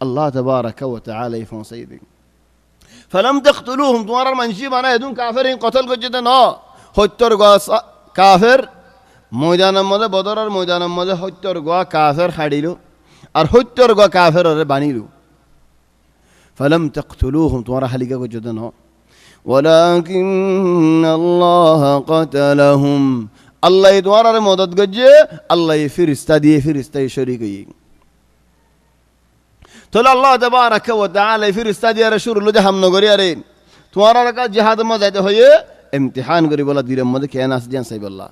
আল্লাহ তাবারাকা ওয়া তাআলা ফসাই দেন فلم تقتلوهم তোমার মানসি বানা এদুন কাফেরিন কতল করতে দেন হত্যর গাছ কাফের ময়দানের মধ্যে বদরের ময়দানের মধ্যে হত্যর গোয়া কাফের হাড়িল আর হত্যর গোয়া কাফের বানিল فلم تقتلوهم তোমার হালিকা করতে দেন ولكن الله قتلهم আল্লাহ তোমার আরে মদত গজে আল্লাহ ফিরিস্তা দিয়ে ফিরিস্তায় শরীক হই তাহলে আল্লাহ তাবারাকা ওয়া তাআলা ফিরিস্তা দিয়ে শুরু যে হামনা করি আরে তোমার আর কা জিহাদ মে যাইতে হয়ে ইমতিহান করি বলা দিরের মধ্যে কেন আস জান সাইব আল্লাহ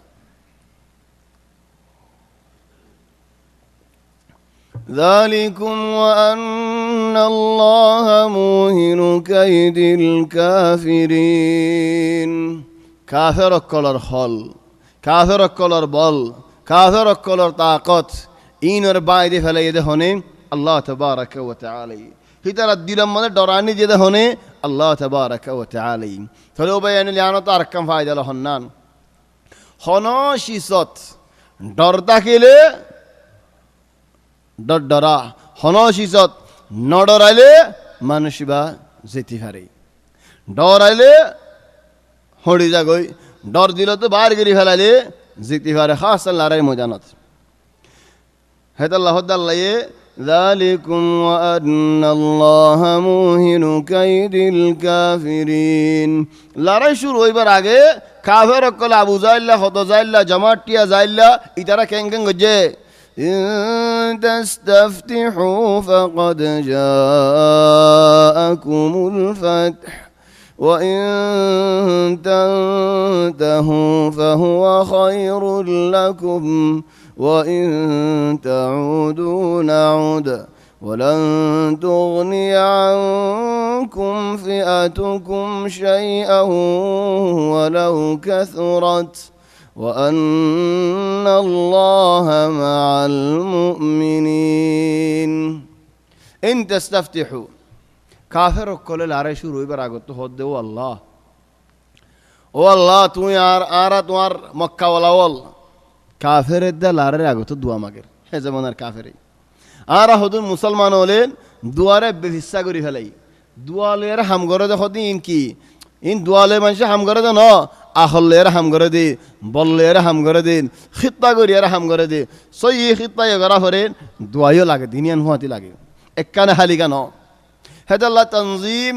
ذلكم وأن الله موهن كيد الكافرين কাফের কলর হল কাফের কলর বল কাফের কলর তাকত ইনর বাইরে ফেলে এদে হনে আল্লাহ তাবারাকা ওয়া তাআলা হিতার দিলের মধ্যে ডরানি যেদে হনে আল্লাহ তাবারাকা ওয়া তাআলা তাহলে ও বাইন লিয়ানো তো আরকাম ফায়দা লহন্নান হনশিসত ডর তাকিলে ডরা হনশিসত নডরাইলে মানুষ বা যেতে পারে ডরাইলে হড়ি যাগই ডর দিল তো বার গিরি ফেলাইলে যেতে পারে খাস আল্লাহর ময়দানত হেত আল্লাহ দাল্লায়ে যালিকুম ওয়া আন্নাল্লাহ মুহিনু কাইদিল কাফিরিন লড়াই শুরু হইবার আগে কাফের কল আবু জাইল্লা হত জাইল্লা জামাটিয়া জাইল্লা ইতারা কেঙ্গেং গজে إن تستفتحوا فقد جاءكم الفتح وإن تنتهوا فهو خير لكم وإن تعودوا نعد ولن تغني عنكم فئتكم شيئا ولو كثرت وأن الله مع المؤمنين إن تستفتحوا কাফের কলে লড়াই শুরু হইবার আগত হদ দেও আল্লাহ ও আল্লাহ তুই আর তোমার মক্কাওয়ালা ওল কাফেরের দা লড়াই আগত দোয়া মাগের হে যেমন আর কাফেরে আর হদুন মুসলমান হলেন দুয়ারে বেহিসা করি ফেলাই দুয়ালের হাম করে দে হদি ইন কি ইন দুয়ালে মানুষ হাম করে দে ন আহলের হাম করে দে বললের হাম করে দিন খিত্তা করিয়ার হাম করে দে সই খিত্তায় করা ফরেন দোয়াইও লাগে দিনিয়ান হুয়াতি লাগে একখানে হালিকা ন হেদাল্লাহ তনজিম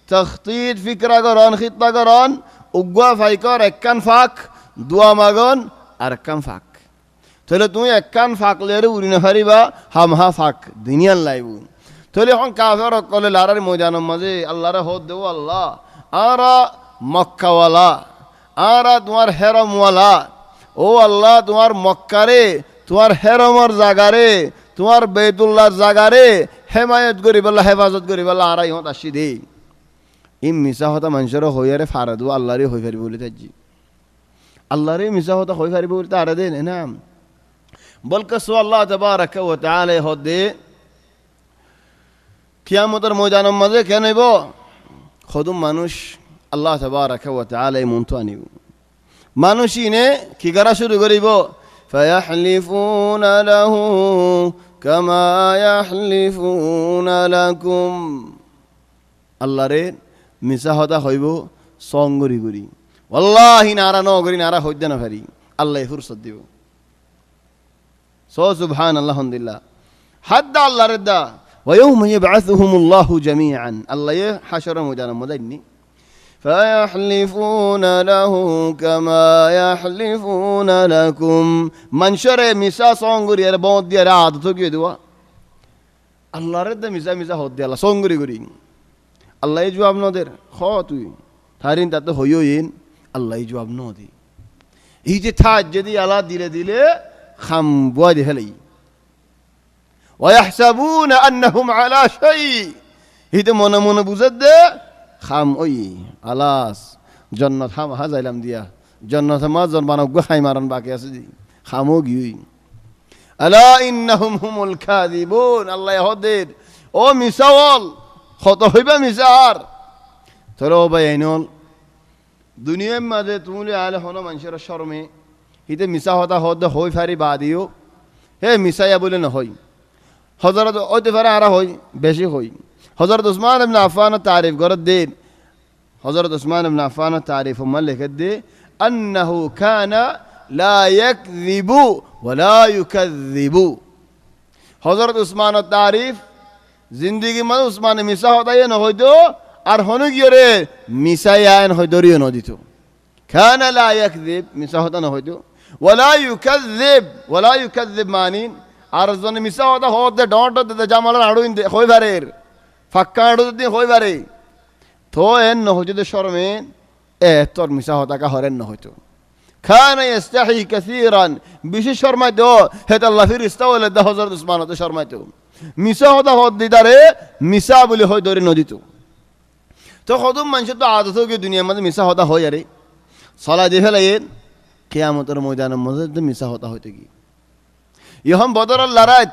তখতিদ ফিকরা করন খিত্তা করন উগুয়া ফাইকর একখান ফাঁক দোয়া মাগন আর একখান ফাঁক তাহলে তুমি একখান ফাঁক লেরে উড়ি না পারিবা হামহা ফাঁক দিনিয়ান লাইব তাহলে এখন কাফের কলে লারার ময়দানের মাঝে আল্লাহরে হদ দেব আল্লাহ আর মক্কাওয়ালা আর তোমার হেরমওয়ালা ও আল্লাহ তোমার মক্কারে তোমার হেরমর জাগারে তোমার বেতুল্লাহর জাগারে হেমায়ত করি বললা হেফাজত করি বললা আর ইহত আসি দে ইম মিশা হতা মানুষের হইয়ারে ফারাদু আল্লাহরে হই পারিব বলে তাজি আল্লাহরে মিশা হতা হই পারিব বলে তারা দে না বলকে সো আল্লাহ তাবারাকা ওয়া তাআলা হদ দে কিয়ামতের ময়দানের মাঝে কেন হইব খদুম মানুষ আল্লাহ তাবারাকা ওয়া তাআলা মনতো আনিব মানুষ ইনে কি করা শুরু করিব ফায়াহলিফুনা লাহু কামা ইয়াহলিফুনা লাকুম আল্লাহরে মিছা হতা হইব সঙ্গরি করি ওয়াল্লাহি নারা ন করি নারা হইতে না পারি আল্লাহ ফুরসত দিব সো সুবহানাল্লাহ আলহামদুলিল্লাহ হাদ্দা আল্লাহ রেদা ويوم يبعثهم الله جميعا الله حشر ميدان مدني فيحلفون له كما يحلفون لكم من شر مسا سونغري এর বদ দিয়ে রাত তো কি দেওয়া আল্লাহর দে মিসা মিসা হদ দিয়ে আল্লাহ সঙ্গরি করি আল্লাহ জবাব ন দের খ তুই থারিন তা তো হইওইন আল্লাহ জবাব ন দি এই যে থাজ যদি আল্লাহ দিলে দিলে খাম বুয়া দি ফেলাই ويحسبون انهم على شيء হিতে মনে মনে বুঝে দে খাম ওই আলাস জান্নাত হাম হাজাইলাম দিয়া জান্নাত মা জন বানাও গো খাই মারন বাকি আছে দি খামো গই আলা ইন্নাহুম হুমুল কাযিবুন আল্লাহ হদের ও মিসাওয়াল কত হইবা মিসার তোরা বাইনল দুনিয়ার মাঝে তুমি আলে হনো মানুষের শরমে হিতে মিসা হতা হদ হই ফারি বাদিও হে মিসায়া বলে না হই হযরত ওইতে পারে আর হই বেশি হই হযরত উসমান ইবনে আফফান তারিফ করে দেন হযরত উসমান ইবনে আফফান তারিফ মান লিখে দে আন্নাহু কানা লা ইয়াকযিবু ওয়া লা ইউকাযযিবু হযরত উসমান তারিফ জিন্দেগি মানে উসমান মিসা হতাই না হইতো আর হনু গিয়ে মিসায়ান হইদরিও ন দিত কানা লা ইয়াকযিব মিসা হতা না হইতো ওয়ালা ইউকাযযিব মানিন আর জন মিছা কথা হতে ডট দে জামালার আড়ু ইন হই পারের ফাক্কা আড়ু দিন হই পারে তো এন ন হইতে শরমে তোর মিছা কথা কা হরেন ন হইতো খানা ইস্তাহি কাসীরান বিশেষ শর্মাই দো হেত আল্লাহ ফিরিস্তা ওলে দে হযরত উসমান তো শর্মাই তো মিছা কথা হদ দিদারে মিছা বলি হই ধরে নদিতো তো কদম মানুষ তো আদত কি দুনিয়ার মধ্যে মিছা কথা হয় আরে সলা দিয়ে ফেলাই কিয়ামতের ময়দানের মধ্যে মিছা কথা হইতে কি ইহম বদরের লড়াই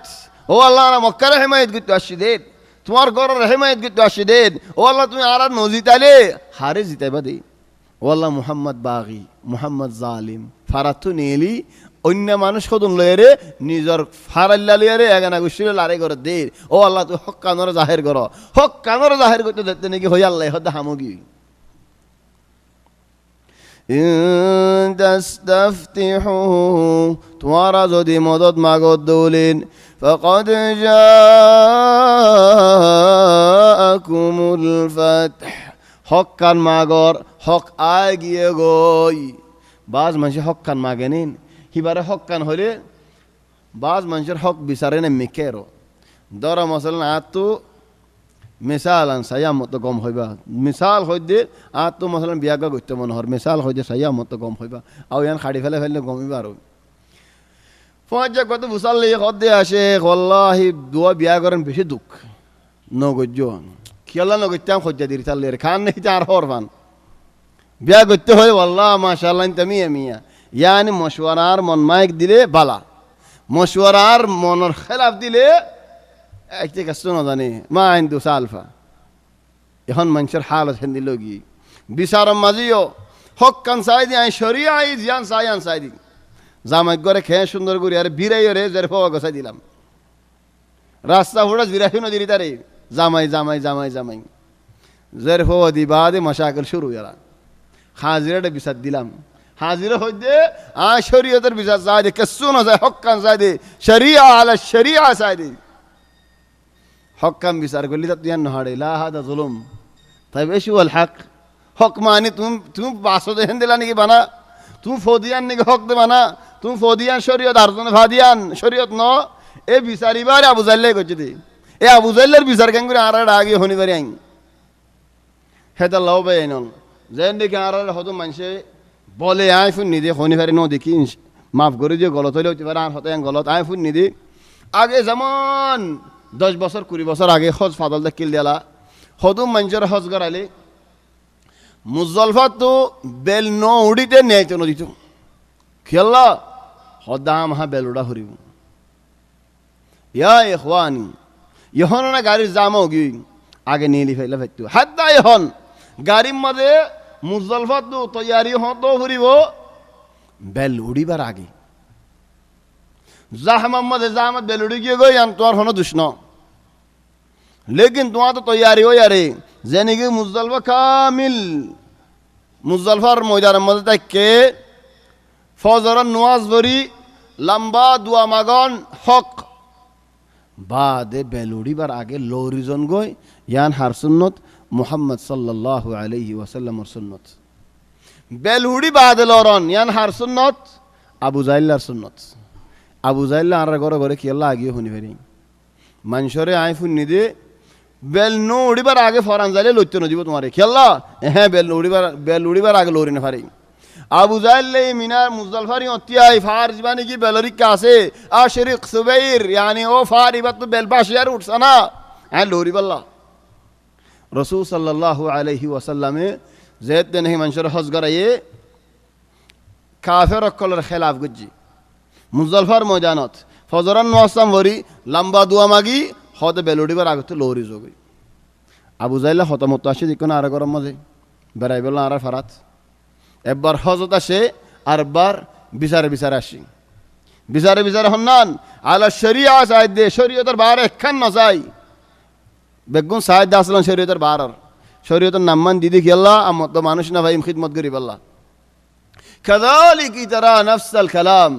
ও আল্লাহ মক্কার হিমায়ত করতে আসছি দেন তোমার ঘরের হিমায়ত করতে আসছি দেন ও আল্লাহ তুমি আর নজিতালে হারে জিতাইবা দে ও আল্লাহ মুহাম্মদ বাগি মুহাম্মদ জালিম ফারাতু নেলি অন্য মানুষ কদম লয়েরে নিজের ফারাল্লা লইয়ারে এগানা গুছিয়ে লারে করে দে ও আল্লাহ তুই হক কানর জাহের কর হক কানর জাহের করতে দেখতে নাকি হই আল্লাহ হদা হামগি তোমারা যদি মদত মাগত দৌলেন فقد جاءكم الفتح হক কান মাগর হক আয় গিয়ে গই বাজ মানুষ হক কান মাগে নিন হিবারে হক কান হলে বাজ মানুষের হক বিচারে না মেকেরো দরা মশলা আতো মিসাল আন সাইয়া মতো গম হইবা মিসাল হইদে আতো মশলা বিয়াগা গইতে মনে হর মিসাল হইদে সাইয়া মতো গম হইবা আও ইয়ান খাড়ি ফেলে ফেললে গমিবা আর ফজা কত বুসাল্লি হদে আসে ওয়াল্লাহি দুয়া বিয়া করেন বেশি দুঃখ নগজ্য কিয়ালা নগত্যাম খজ্জা দিরি চাললে খান নেই আর হরবান বিয়া করতে হয় ওয়াল্লাহ মাশাআল্লাহ তামিয়া মিয়া ইয়ানি মশওয়ারার মন মাইক দিলে বালা মশওয়ারার মনের খেলাফ দিলে একটি কষ্ট না জানি মা আইন্দু সালফা এখন মানুষের হালত হেন দিল কি বিচারম মাঝিও হক কান চাই দি আই শরিয়া আই জিয়ান চাই আন চাই দি জামাই করে খেয়ে সুন্দর করি আর বিরাই রে জের ফোয়া গছাই দিলাম রাস্তা ফুটা বিরাই নদীর তারে জামাই জামাই জামাই জামাই জের ফোয়া দি বাদে মশাকল শুরু এরা হাজিরাটা বিচার দিলাম হাজিরা হইতে আ শরীয়তের বিচার চাই দে কসু না যায় হক কান চাই দে শরিয়া আলা শরিয়া চাই দে হক কাম বিচার করলি তা তুই নহড়ে লা হাদা জুলুম তাই বেশি ওয়াল হক হক মানে তুমি বাসো দেন দিলা নাকি বানা তুমি ফদিয়ান নাকি হক দে বানা তুমি ফদিয়ান শরীয়ত আরজন ফাদিয়ান শরীয়ত ন এ বিচারিবার আবু জাল্লে কইছে দি এ আবু জাল্লের বিচার কেন করে আর আগে হনি পারি আই হেদা লাও বে নন যেন দেখি আর হতো মানুষে বলে আই ফুন নিদে হনি পারি ন দেখি মাফ করে দিয়ে গলত হইলে হতে পারে আর হতে গলত আই ফুন নিদে আগে যেমন 10 বছর 20 বছর আগে হজ ফাদল দেখিল দিলা হদুম মানুষের হজ করাইলে মুজলফা তো বেল ন উড়িতে নেই তো নদীত খেলা হদাম হা বেলুড়া হরিব ইয়া ইখওয়ানি ইহন না গাড়ির জামও গি আগে নিলি ফেলে ফেলতো হাদ্দা ইহন গাড়ির মাঝে মুজলফা তো তৈয়ারি হতো হরিব বেল উড়িবার আগে জাহমার মাঝে জাহামত বেল উড়ি গিয়ে গই আন তোমার হনো দুষ্ণ लेकिन तुम्हारा तो तैयारी हो यारे जैसे कि मुजल्फा कामिल मुजल्फार मौजार मदद के फौजरन नवाज बरी लंबा दुआ मागन हक बाद बेलुड़ी बार आगे लोरिजन गई यान हर सुन्नत मुहम्मद सल्लल्लाहु अलैहि वसल्लम और सुन्नत बेलुड़ी बाद लोरन यान हर सुन्नत अबू जाइल्लार सुन्नत अबू जाइल्ला आर गोरे गोरे कि अल्लाह आगे होनी फेरी মানুষরে আই ফুন নিদে বেল নো উড়িবার আগে ফরান যাইলে লইতে ন দিব তোমারে খেলা হ্যাঁ বেল উড়িবার আগে লরি না পারি আবু জাইলে মিনার মুজলফারি অতিয়াই ফার জীবানি কি বেলরি কাছে আশরিক সুবাইর यानी ও ফারিবাত তো বেল বাশিয়ার উঠছনা হ্যাঁ লরি বল্লা রাসূল সাল্লাল্লাহু আলাইহি ওয়াসাল্লামে যেতে নেই মানুষের হজ করায়ে কাফের কলর খেলাফ গজি মুজলফার ময়দানত ফজরান নওয়াসাম বরি লম্বা দুয়া মাগি হতে বেলুড়িবার আগতে লরি যোগই আবু জাইলা হতমত আসে দিকোন আর গরম মাঝে বেড়াই বলল আর ফারাত একবার হজত আসে আরবার বিচারে বিচারে আসি বিচারে বিচারে হন্নান আলা শরিয়া সাইদ দে শরীয়তের বার একখান না যাই বেগুন সাইদ আসলাম শরীয়তের বার শরীয়তের নামমান দিদি খেলা আমত তো মানুষ না ভাই খিদমত করি বললা কাযালিকি তারা নফসাল কালাম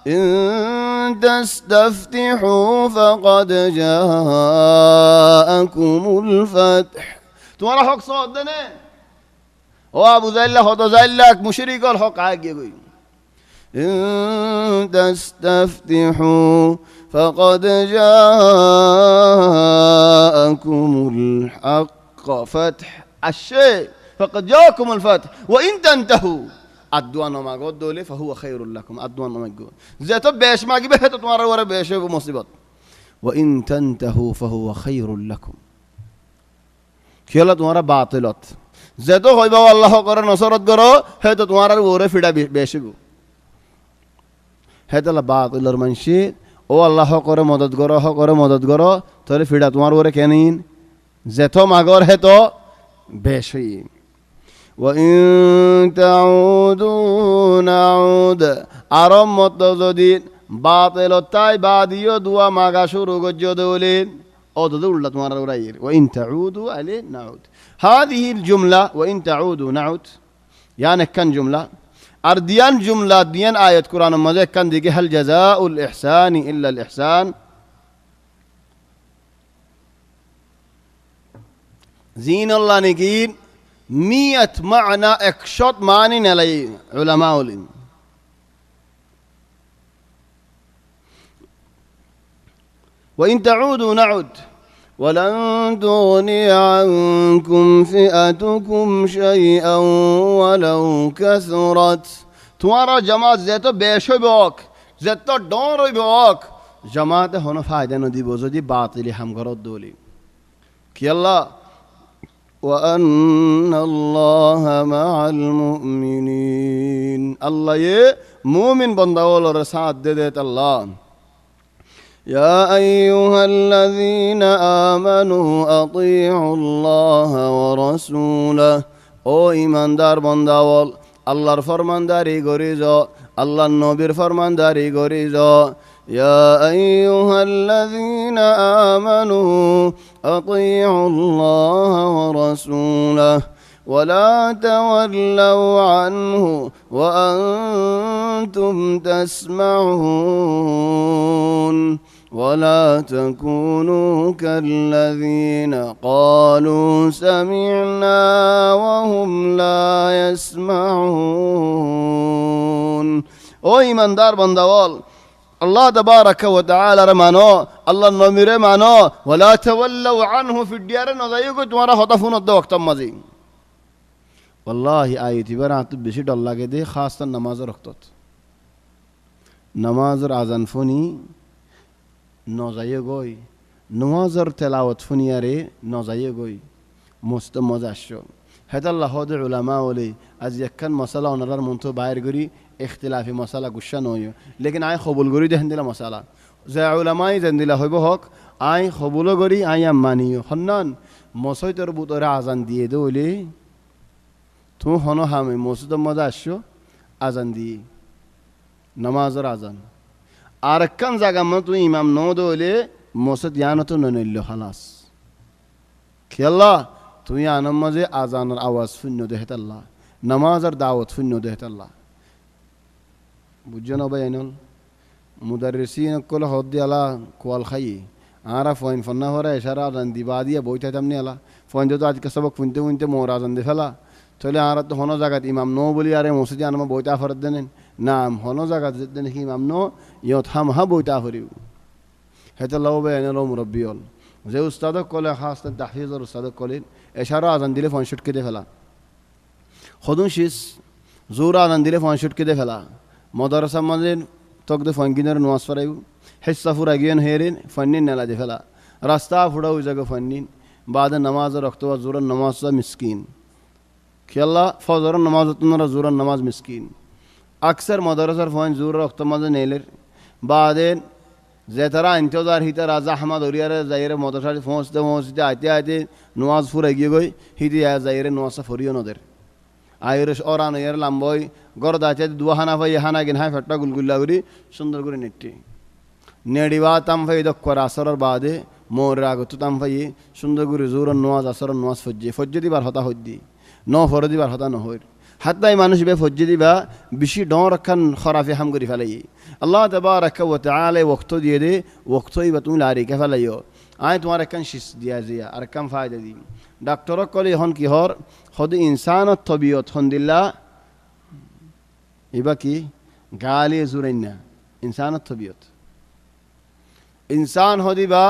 إن تستفتحوا فقد جاءكم الفتح তোমার হক সদ দেনে ও আবু জাইল্লা হত জাইল্লা মুশরিক হল হক আগে গই إن تستفتحوا فقد جاءكم الحق فتح الشيء فقد جاءكم الفتح وإن تنتهوا আদওয়ান মাগো দলে ফাহুয়া খায়রুল লাকুম আদওয়ান মাগো যত বেশ মাগিবে তো তোমার ওরে বেশ হবে মুসিবত ওয়া ইন তানতাহু ফাহুয়া খায়রুল লাকুম খেলা তোমার বাতিলত যত হইবা আল্লাহ করে নসরত করো হে তো তোমার ওরে ফিডা বেশ গো হে তো বাতিলর মানসি ও আল্লাহ করে মদদ করো তাহলে ফিডা তোমার ওরে কেনিন যত মাগর হে তো বেশ হই وإن تعودوا نعود আরম মত যদি বাতিলতাই বাদিও দুয়া মাগা শুরু গজ্জো দলিন ও তো উল্টা তোমার ওরাইর وإن تعودوا عليه نعود هذه الجملة وإن تعودوا نعود يعني كان جملة أرديان جملة ديان آية قرآن مجيء كان ديك هل جزاء الإحسان إلا الإحسان زين الله نقين 100 معنى اكشط معنى نلاقي علماء العلم وإن تعودوا نعد ولن تغني عنكم فئتكم شيئا ولو كثرت تمہارا جماعت زیتو بیش بوک زیتو ڈون بوک جماعت ہونا فائدہ نہ دی بوزو دی باطلی ہم کرو دولی کہ اللہ وأن الله مع المؤمنين الله يه مؤمن بنداول رسالة ديت الله يا أيها الذين آمنوا أطيعوا الله ورسوله أو إيمان دار بنداول الله فرمان داري غريزو الله النبي فرمان داري غريزو يا أيها الذين آمنوا أطيعوا الله ورسوله ولا تولوا عنه وأنتم تسمعون ولا تكونوا كالذين قالوا سمعنا وهم لا يسمعون أو إيمان دار بندوال الله تبارك وتعالى رمانو الله نمير مانو ولا تولوا عنه في الديار نزايكو تمہارا خطفون الدو وقت مزي والله آيتي برات بشي الله كده خاصة نماز رختت نماز آذان فني نزايكوي نماز تلاوت فني ري نزايكوي مستمزاشو هذا الله هذا علماء ولي از يكن مسألة ونرر منتو باير غري اختلافی مسئله گوشه نویو لیکن آی قبول گری دهند لا مسئله زي علماء زند لا هیبه هک آی قبول گری آی مانیو خنن مسایت رو بود آزان دیه دولی تو هنو همه مسجد مداشو آزان دی نماز رو آزان آرکان زاگم من تو امام نو دولی مسجد یانو تو ننیلو خلاص کی الله تو یانم مزه آزان رو آواز فنو دهت الله نماز رو دعوت فنو دهت الله بجنا بينول مدرسين كل هودي على كوال خي عارف وين فنا هورا إشارة عندي بعديه بويته تمني على فين جدو आज का सबक फुनते फुनते मोरा जंदे फला चले आरत तो होनो जगत इमाम नो बोली यारे मुसदी आनमा बोइता फरद देने नाम होनो जगत देने की इमाम नो यो थाम हा बोइता फरिउ هذا الله بينه لو مربيول زي أستاذ كله خاصة تحفيظ الأستاذ كله إشارة عندي له فان شوت كده فلا خدون شيس زورا عندي له فان شوت كده فلا مدرسة مدين تقدر فنجينر نواس فرايو حصة فراجين هيرين فنين نلا دفلا راستا فراو إذا فنين بعد النماز ركتوا زورا النماز مسكين كيلا فزورا النماز تنرا زورا النماز مسكين أكثر مدرسة فان زورا ركتوا مدن نيلر بعدين زي ترى انتظار هي ترى زحمة دوريار زاير مدرسة فونسته آتي نواز فراجي جوي هي زاير نواز فريو ندر আইরিশ ওরানো এর লাম্বই গরদ আছে দুয়া হানা ভাই হানা গিন হাই ফট্টা গুলগুল্লা করি সুন্দর করে নেটি নেড়িবা তাম ভাই দক্কর আসরের বাদে মোর আগত তাম ভাই সুন্দর করে জোর নওয়াজ আসর নওয়াজ ফজ্জে দিবার হতা হদ্দি ন ফর দিবার হতা নহর হাত্তাই মানুষ বে ফজ্জে দিবা বেশি ডর খান খরাফে হাম করি ফেলাই আল্লাহ তাবারাকা ওয়া তাআলা ওয়াক্ত দিয়ে দে ওয়াক্তই বা তুমি লারি কে ফেলাইও আই তোমার কান শিস দিয়া জিয়া আর কাম ফায়দা দি ডাক্তার কলে হন কি হর خود إنسان الطبيعة الحمد لله يبقى গালি জুরাইন না ইনসানত তবিয়ত ইনসান হদিবা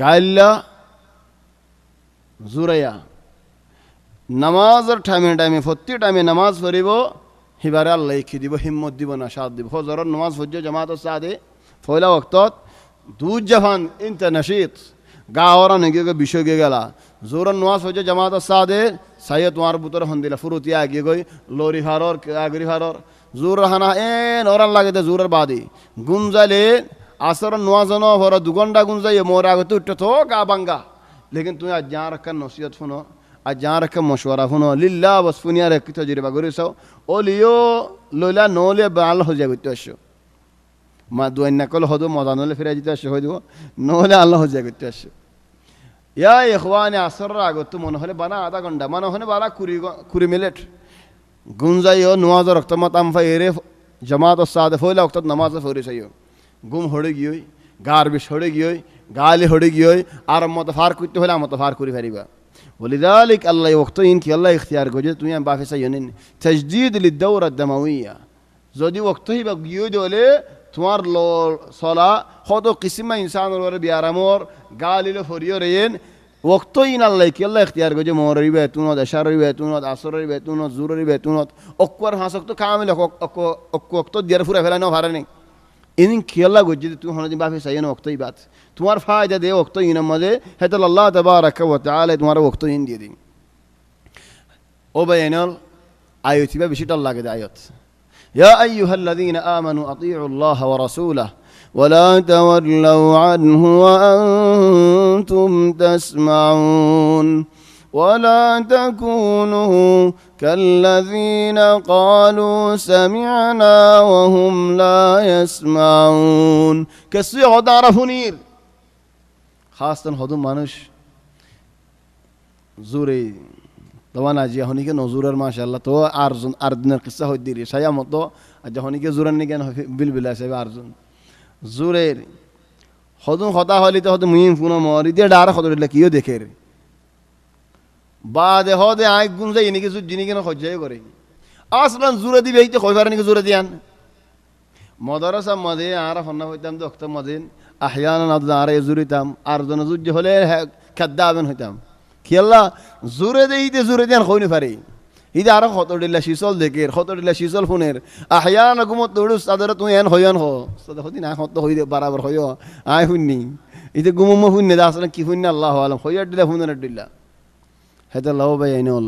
গাইল্লা জুরাইয়া নামাজের টাইমে প্রতি টাইমে নামাজ পড়িব হিবারে আল্লাহ খি দিব হিম্মত দিব না সাথ দিব ফজরের নামাজ ফজ্জ জামাত সাদে ফয়লা ওয়াক্তত দুজ জাহান ইনতা নশীত গাওরা নেগে বিষয় গে গেলা জোরের নামাজ ফজ্জ জামাত সাদে সাইয়ে তোমার বুতর হন্দিলা ফুরুতিয়া আগে গই লরি ফারর আগরি ফারর জোর হানা নরান লাগে দে জোরের বাদে গুঞ্জালে আসর নামাজ ন ভরা 2 ঘন্টা গুঞ্জাইয়ে মোর আগে তো উঠতে তো গা বাঙ্গা লেকিন তুমি আজ যা রাখার নসিহত শুনো আর যা রাখা মশওয়ারা শুনো লিল্লাহ বস ফুনিয়ার কি তজরিবা করেছ ও লিও লইলা নলে বাল হয়ে যায় করতে আসছো মা দুয়াই না কল হদো মজা নলে ফিরে যেতে আসছো হয়ে দিব নহলে আল্লাহ হয়ে যায় করতে আসছো ইয়া ইখওয়ানি আসর আগত মনে হলে বানা আধা ঘন্টা মনে হলে বারা 20 মিনিট গুঞ্জাইও নওয়াজ রক্তমত আমফা এরে জামাত সাদে ফয়লা ওয়াক্ত নামাজ ফরি সাইও গুম হড়ে গিয়ই গার বিষ হড়ে গিয়ই গালি হড়ে গিয়ই আর মত ফার করতে হলে মত ফার করি ফারিবা ولذلك الله وقتين كي الله اختيار كوجد تويان بافي سيونين تجديد للدورة الدموية زودي وقتي بقيو دولة توار لو صلاة خدو قسمة إنسان ور بيارمور قال له فريو رين وقتين الله كي الله اختيار كوجد مور ريبتونو دشار ريبتونو عصر ريبتونو زور ريبتونو أكبر هاسك تو كامل أكو وقت ديار فورا فلا نو فارني إن كي الله كوجد تو هنا دي بافي سيون وقتي بات تمہار فائدہ دے وقتين مدے هذا الله تبارك وتعالى تمہارا وقتين دے دیں او بينال آيات بشيت الله كده آيات يا أيها الذين آمنوا أطيعوا الله ورسوله ولا تولوا عنه وأنتم تسمعون ولا تكونوا كالذين قالوا سمعنا وهم لا يسمعون كسيغ تعرفونير خاصة هدوم مانوش زوري طبعا أجي هونيك نزورر ما شاء الله تو أرزن القصة هو ديري شيء مطو أجي هونيك زورن نيجان بالبلا شيء أرزن زورير هدوم خدا هالي تو هدوم مين فونا ماري دي دارا خدا لك يو دكير بعد هذا عايق جنزة ينيك زود جنيك نخجّي كوري أصلاً زورة دي بيجي خوي فارنيك زورة ديان مدرسة مدين عارف أنا هيتام دكتور مدين أحياناً هذا عارف زورة تام أرضنا زود جهله كذابن هيتام كيلا زورة دي يدي زورة ديان خويني فاري إذا عارف خاطر الله شيسال ذكر خاطر الله شيسال فونير أحياناً قومت تقولوا صدرت تويان خويان خو صدق خدي نه خاطر خوي برابر خويا عاي فوني إذا قوم ما فوني ده أصلاً كيف فوني الله أعلم خويا دله فوننا دله هذا الله بينول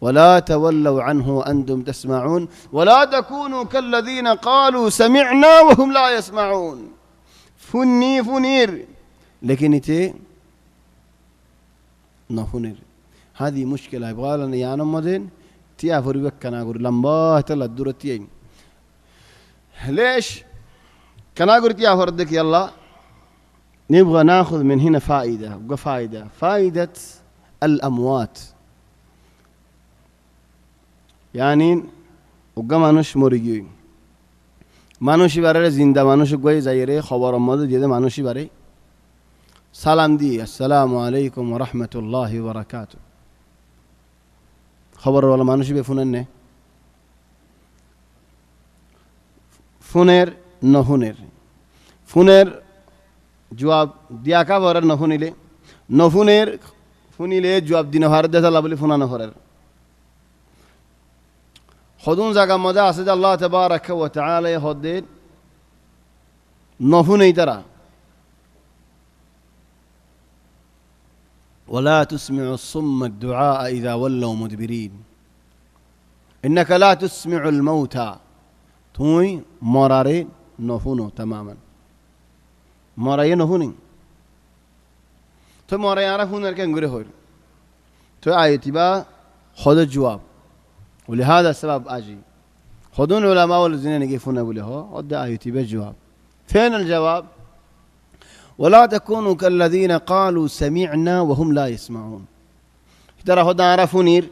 ولا تولوا عنه وأنتم تسمعون ولا تكونوا كالذين قالوا سمعنا وهم لا يسمعون فنير لكن إتي نفنير هذه مشكلة يبغى لنا يا نمدين تيا فريبك كنا أقول لمبا تلا الدورة تيين ليش كنا أقول تيا فردك يلا نبغى ناخذ من هنا فائدة الأموات يعني وقا مانوش مريجي مانوشي باره زنده مانوش قوي زيره خبر أمده جده مانوشي باره سلام دي السلام عليكم ورحمة الله وبركاته خبر ولا مانوشي بفونن نه فونر نفونر فونر جواب دیا کا ورر نفونیله نفونر فونيله جواب دينه هارد ده لابلي فنانه هرر خدون زاغا مدا اسد الله تبارك وتعالى يهدين نفوني ترى ولا تسمع الصم الدعاء إذا ولوا مدبرين إنك لا تسمع الموتى توي مراري نفونو تماما مراري نفوني تو مارا يعرفون أركان غيره هور تو آياتي با خد الجواب ولهذا السبب أجي خدون العلماء والذين يقفون بله خد آياتي بالجواب فين الجواب ولا تكونوا كالذين قالوا سمعنا وهم لا يسمعون ترى خد عرفونير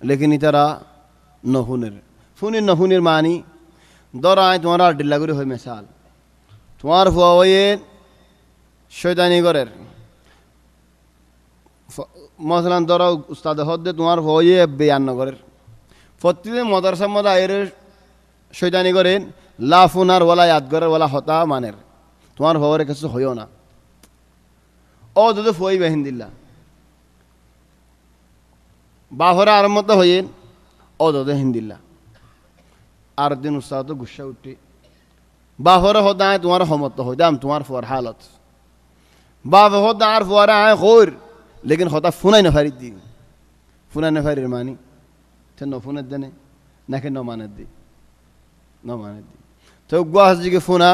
لكن ترى نهونر نهونر معني دراعي تمارا دللا غيره هو مثال تمارا فوين شيطاني غير مثلا ধরো উস্তাদ হদ্দে তোমার হয়ে বয়ান নগরের প্রতিদিন মাদ্রাসার মধ্যে আইরে শয়তানি করেন লাফুনার ওলা ইয়াদগরের ওলা হতা মানের তোমার খবরের কাছে হইও না ও যদি ফুয়াই বাহিন দিল্লা বাহরে আরম্ভত হইয়েন ও দদে হিন্দিল্লা আর দিন উৎসাহ তো গুসা উঠি বাহরে হদা আয় তোমার সমত হই দাম তোমার ফুয়ার হালত বাপ হদা আর ফুয়ারা আয় খোর লেকিন হতা ফুনাই নফারি দি ফুনাই নফারির মানি তে নফুনের দেনে নাকি নমানের দি নমানের দি তো গুয়াস দিকে ফুনা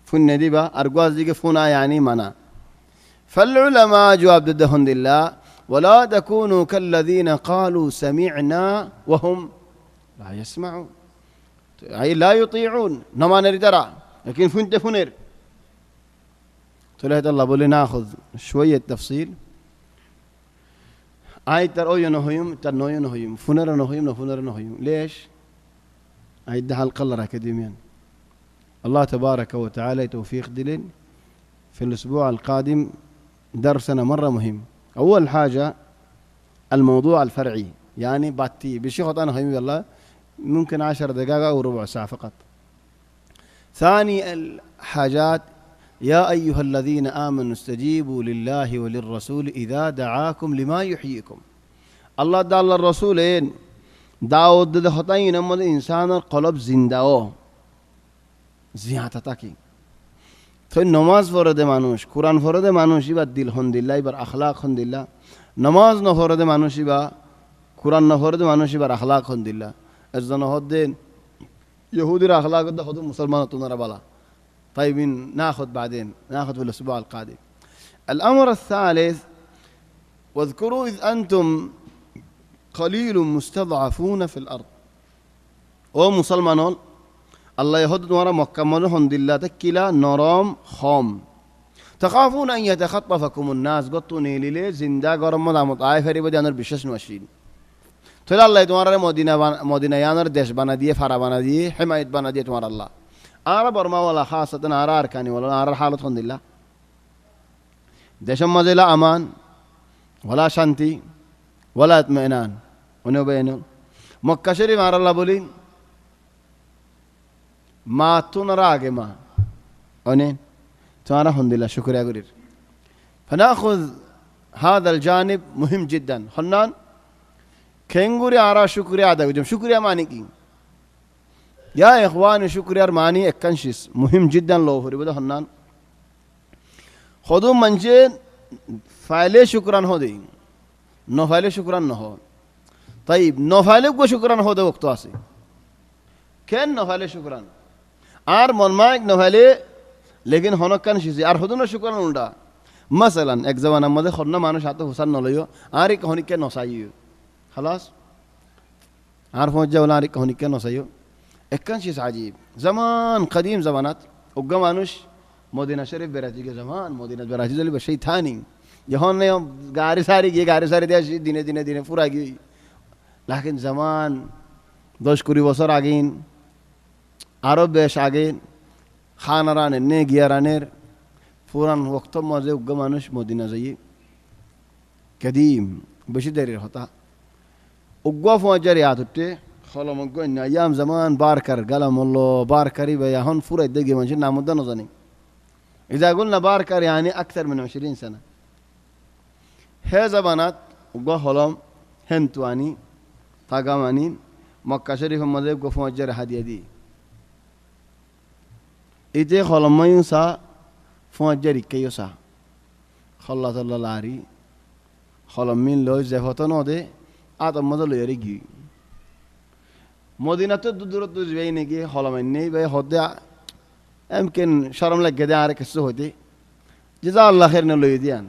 ফুন্নে দিবা আর গুয়াস দিকে ফুনা ইয়ানি মানা فالعلماء جواب ضدهم لله ولا تكونوا كالذين قالوا سمعنا وهم لا يسمعون أي لا يطيعون نمان ترى لكن فنت فنر تلهت الله بولي ناخذ شوية تفصيل آي تر أو ينهيم تر نو ينهيم فنر نهيم نفنر نهيم ليش آي ده القلر أكاديميا الله تبارك وتعالى توفيق دلين في الأسبوع القادم درسنا مرة مهم أول حاجة الموضوع الفرعي يعني باتي بشي خطأنا هيم والله ممكن 10 دقائق أو ربع ساعة فقط ثاني الحاجات يا أيها الذين آمنوا استجيبوا لله وللرسول إذا دعاكم لما يحييكم الله دعا الرسولين داود ده خطأين أما الإنسان قلب زنداو زيادة تاكي তো নমাজ ফরদে মানুষ কোরআন ফরদে মানুষ এবার দিল হন্দিল্লা এবার আখলাক হন্দিল্লা নমাজ নফরদে মানুষ বা কোরআন নফরদে মানুষ এবার আখলাক হন্দিল্লা একজন হদ্দেন ইহুদির আখলাক হদ মুসলমান তোনারা বালা طيبين ناخذ بعدين ناخذ في الاسبوع القادم الامر الثالث واذكروا اذ انتم قليل مستضعفون في الارض ومسلمانون الله يهد نورا مكمل هند الله تكلا نرام خام تخافون أن يتخطفكم الناس قطوني للي زندا قرم مدامت آيفري بدي أنر بشش نوشين تلا الله تمارا مدينة يانر دش بنا ديه فرا بنا ديه حماية بنا ديه تمارا الله أنا برما ولا خاصة أنا أركاني ولا أنا حالة هند الله دشم مزلا أمان ولا شانتي ولا اطمئنان ونو بينو مكة شريف مار الله بولين ما تنرى ما أنين تمارا الحمد لله شكرا قرير فنأخذ هذا الجانب مهم جدا حنان كينغوري آرا شكرا عدا وجم شكرا ماني كين يا إخواني شكرا ماني اكنشيس مهم جدا لو فريبدا حنان خذوا منجين فعلي شكرا هو دي نو فعلي شكرا نهو طيب نو فعلي کو شكرا هو ده وقت واسي كن نو فعلي شكرا আর মন মাইক নহলে লেকিন হনকান শিজি আর হদুন শুকরান উল্টা মাসালান এক জওয়ান আমাদের খন্না মানুষ হাতে হুসান নলইও আর এক হনিকে নসাইও خلاص আর ফজা ওলা আর এক হনিকে নসাইও একখান শিজ আজীব zaman قديم زمانات ওগা মানুষ মদিনা শরীফ বেরাজি কে zaman মদিনা বেরাজি জলি সেই থানি যখন গাড়ি সারি দিয়ে দিনে পুরা গিয়ে লাকিন zaman 10-20 বছর আগেন আরো বেশ আগে খানারানের নে গিয়ারানের পুরান ওক্ত মজে উগ্গ মানুষ মদিনা যাই কদিম বেশি দেরির হতা উগ্গ ফজর ইয়াদ উঠে খলম উগ্গ আয়াম জামান বারকার গালামল্ল বারকারি ভাই এখন ফুরাই দেখি মানুষের নাম উদ্দা না জানি إذا قلنا باركر يعني أكثر من 20 سنة هي زبانات উগ্গ খলম হেনতুয়ানি তাগামানি মক্কা শরীফ মজে উগ্গ ফজর হাদিয়া দি إذا خلما ينسى فوجري كيوسا خلّت الله لاري خلمين لو زفتنا ده آدم مدلو يريجي مدينة تدور تزبين كي خلمين بيه هدا يمكن شرم لك كده عارك السهودي جزاه الله خير نلو يديان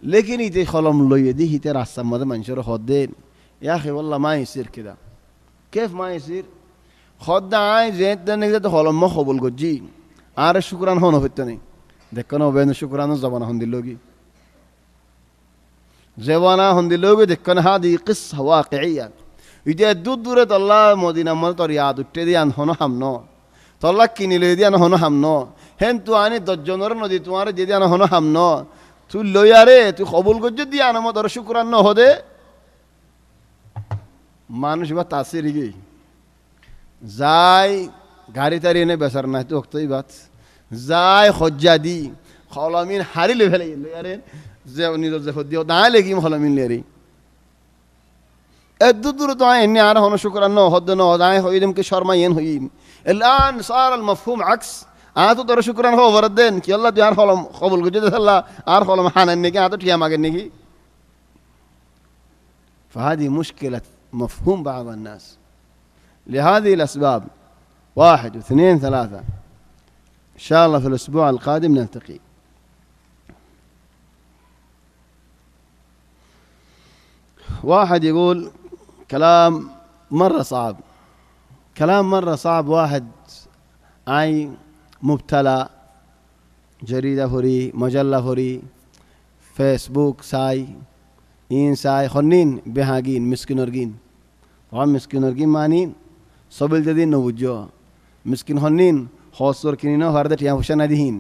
لكن إذا خلم لو يدي هي ترى السما منشور خدين يا أخي والله ما يصير كده كيف ما يصير خدا عايز يدنك ده خلم ما خبول جوجي আর শুকরান হন হইতনি দেখনো বেন শুকরান জবানা হন দিলোগি জবানা হন দিলোগি দেখনো হাদি কিসসা ওয়াকিয়া ইদে দুদুরে আল্লাহ মদিনা মত তোর ইয়াদ উঠতে দিয়ান হন হামনো তোল্লা কিনিলে দিয়ান হন হামনো হেন তু আনি 10 জনের নদী তোমার যে দিয়ান হন হামনো তুই লয়ারে তুই কবুল গজ দিয়ান মত তোর শুকরান ন হদে মানুষ বা তাসির গই যাই গাড়ি তাড়ি এনে বেচার নাই তো অক্তই বাত যাই খজ্জা দি খলামিন হারি লৈ ফেলাই আরে যে নিজৰ যে সদ্য দাঁড়াই লেগিম খলামিন লেরি এদুর দূর তো এনে আর হন শুক্রান হদ্দ ন দাঁড়াই হইম কি শর্মা ইন হইম الان صار المفهوم عكس আতো তোর শুক্রান হো বরদেন কি আল্লাহ তুই আর খলম কবুল করে দে আল্লাহ আর খলম হানান নাকি আতো টিয়া মাগেন নাকি فهذه مشكلة مفهوم بعض الناس لهذه الأسباب 1 2 3 إن شاء الله في الأسبوع القادم نلتقي واحد يقول كلام مرة صعب كلام مرة صعب واحد أي مبتلى جريدة فري مجلة فري فيسبوك ساي إن ساي خنين بهاجين مسكين أرجين طبعا مسكين أرجين مانين صبل جدين نوجوا مسكين خنين خاصور كنينه هرده تيام فشان نديهين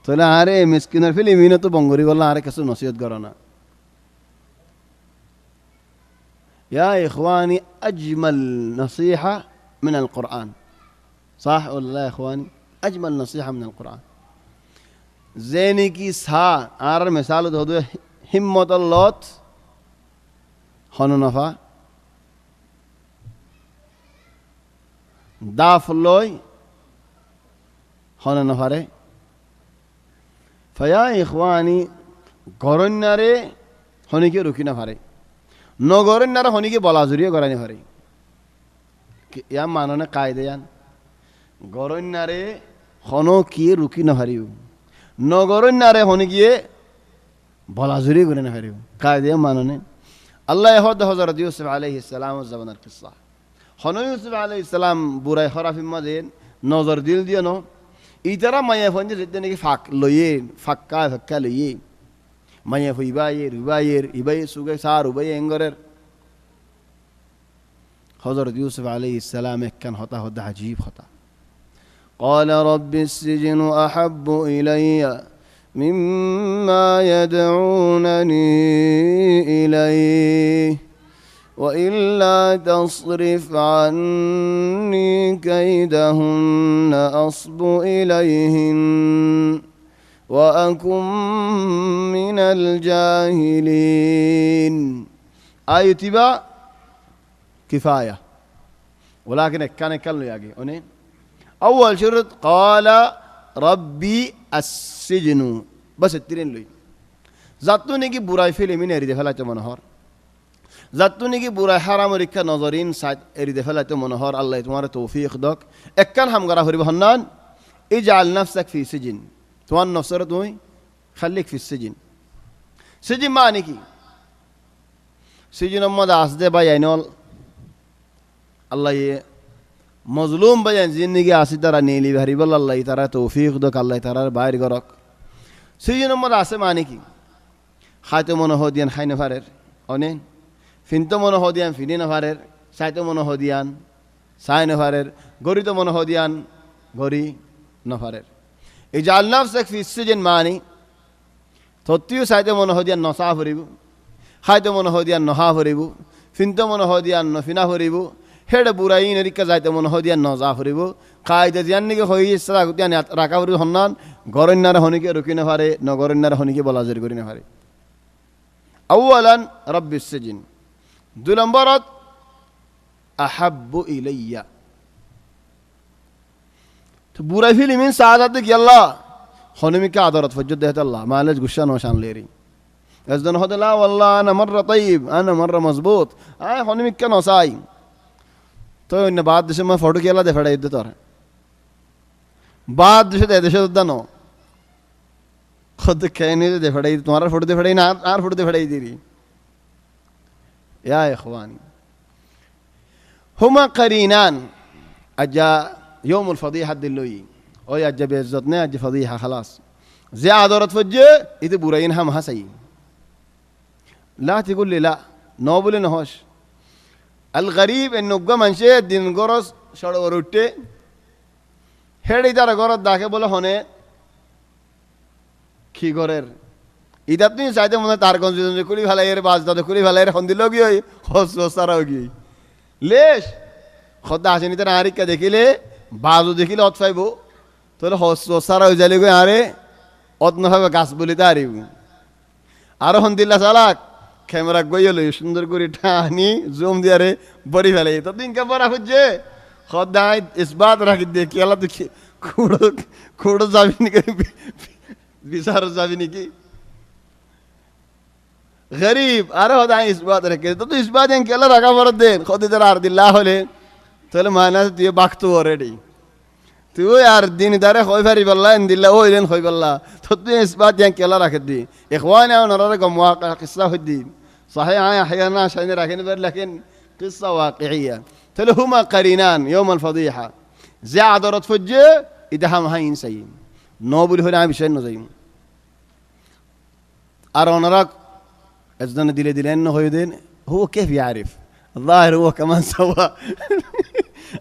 طلع هاره مسكين الفيلم مينه تو بانغوري والله هاره كسر نصيحت قرانا يا إخواني أجمل نصيحة من القرآن صح ولا لا يا إخواني أجمل نصيحة من القرآن زيني كي سها آر مثال ده همة اللوت خانو نفا داف اللوي خانو نفاره فيا إخواني গরন্যারে হনিকে রুকি না পারে নগরন্যারে হনিকে বলাজুরিয়ে করানি পারে ইয়া মাননে কায়দে ইয়ান গরন্যারে হন কি রুকি না পারিও নগরন্যারে হনিকে বলাজুরি করে না পারিও কায়দে মাননে আল্লাহ হদ হযরত ইউসুফ আলাইহিস সালাম জামানার কিসসা হন ইউসুফ আলাইহিস সালাম বুরাই খরাফিম মাঝে নজর দিল দিও ন ইতারা মায়া ফঞ্জে যেতে নাকি ফাক্কা লইয়ে মায়া ফুইবাইয়ের ইবাই সুগে সার উবাই এঙ্গরের হযরত ইউসুফ আলাইহিস সালাম একখান হতা আজীব হতা قال رب السجن أحب إلي مما يدعونني إليه وإلا تصرف عني كيدهن أصب إليهن وأكن من الجاهلين آية تبا كفاية ولكن كان يكلم ياجي أول شرط قال ربي السجن بس الترين لي زاتوني كي براي فيلم من يريد فلا تمنهار زاتوني كي براي حرام ريكا نظرين ساعد يريد فلا تمنهار الله تمارا توفيق دك اكن هم غرا فري بهنان اجعل نفسك في سجن توان نفسر توي خليك في السجن سجن معنی کی سجن امد আসদে বায়াইনল আল্লাহ মজলুম বায়ান জিন্দেগি আসি তারা নেলি ভারি বল আল্লাহ তারা তৌফিক দক আল্লাহ তারার বাইর গরক সজীন মদ আছে মানে কি খাইতে মনে হদিয়ান খাই নফারের অনে ফিনতে মনে হদিয়ান ফিনি নফারের সাইতে মনে হদিয়ান সাই নফারের গরিতে মনে হদিয়ান গরি নফারের ইজাল নাফসাক ফি সিজন মানে তত্তিও সাইতে মনে হদিয়ান নসা ফরিব খাইতে মনে হদিয়ান নহা ফরিব ফিনতে মনে হদিয়ান নফিনা ফরিব হেড বুড়াই নেরিকা যাইতে মনে হয় দিয়া নজা ফুরিব কায়দা জিয়ান নিকে হই ইসরা গুতিয়ান রাখা ফুরি হন্নান গরন্যার হনিকে রুকি না পারে নগরন্যার হনিকে বলাজুরি করি না পারে আউয়ালান রাব্বিস সিজিন দুই নম্বরত আহাব্বু ইলাইয়া তো বুড়াই ফিলিমিন সাদাত কি আল্লাহ হনিমিকে আদরত ফজ্জত দেহত আল্লাহ মালেজ গুশান ওশান লেরি আজদন হদলা ওয়াল্লাহ আনা মাররা তাইব আনা মাররা মজবুত আয় হনিমিকে নসাই তো অন্য বাদ দেশে মই ফটো কেলা দে ফেড়াই দিতে তোর বাদ দেশে দেশে দানো খুদ খেয়ে নিয়ে দে ফেড়াই তোমার ফটো দে ফেড়াই না আর ফটো দে ফেড়াই দিরি يا إخواني هما قرينان أجا يوم الفضيحة دلوي أو أجا بيزتنا أجا فضيحة خلاص زي عذرت فجأة إذا بورين هم هسي لا تقول لي لا نوبل نهوش الغريب انه গমান সে দিন গরস সড় উঠে হেড়ি তার গরত দাকে বলে হনে কি গরের ইদাত নি চাইতে মনে তার গঞ্জ কুলি ভালাই এর বাজ দাদা কুলি ভালাই এর হন্দি লগি হই হস সারা গই লেশ খদ্দা আসেনি তার আরিকা দেখিলে বাজু দেখিলে অত পাইব তাহলে সারা হয়ে যাইলে গো আরে অত নভাবে গাছ বলিতে আরিব আরো হন্দিল্লা চালাক ক্যামেরা গইল সুন্দর করে টানি জুম দিয়ে আরে বড়ি ফেলে তো দিনকে বড়া খুঁজছে খদ্দায় ইসবাত রাখি দিয়ে কি আল্লাহ তুই খুঁড়ো যাবি নাকি বিচার যাবি নাকি গরিব আরে হদায় ইসবাত রেখে তো ইসবাত কেলা রাখা পর দেন খদি তার আর দিল্লা হলে তাহলে মায়না তুই বাঁকতো অলরেডি তুই আর দিন দারে হয়ে ফারি পাল্লা এন দিল্লা ও এলেন হয়ে পাল্লা তো তুই ইসবাত কেলা রাখে দি এখানে নরারে গমওয়া কিসা হই দিন صحيح احيانا عشان راكن لكن قصه واقعيه تلهما قرينان يوم الفضيحه زاد رد فجه ادهم هين سيم نوبل هنا بشيء زين ارونراك ازدن دي انه هو كيف يعرف الظاهر هو كمان سوى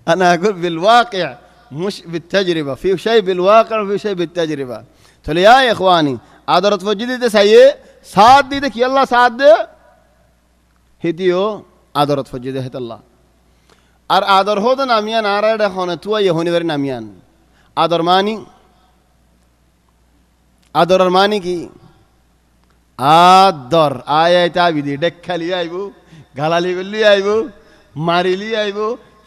انا اقول بالواقع مش بالتجربه في شيء بالواقع وفي شيء بالتجربه تقول يا اخواني عذرت فجدي ده سيء ساعد دي ده يلا ساعد হিদিও আদরত ফজিদে হেতাল্লাহ আর আদর হতো নামিয়ান আর এখন তুই হনিবার নামিয়ান আদর মানি কি আদর আয় তাবিদি ডেখালি আইব গালালি করলি আইব মারিলি আইব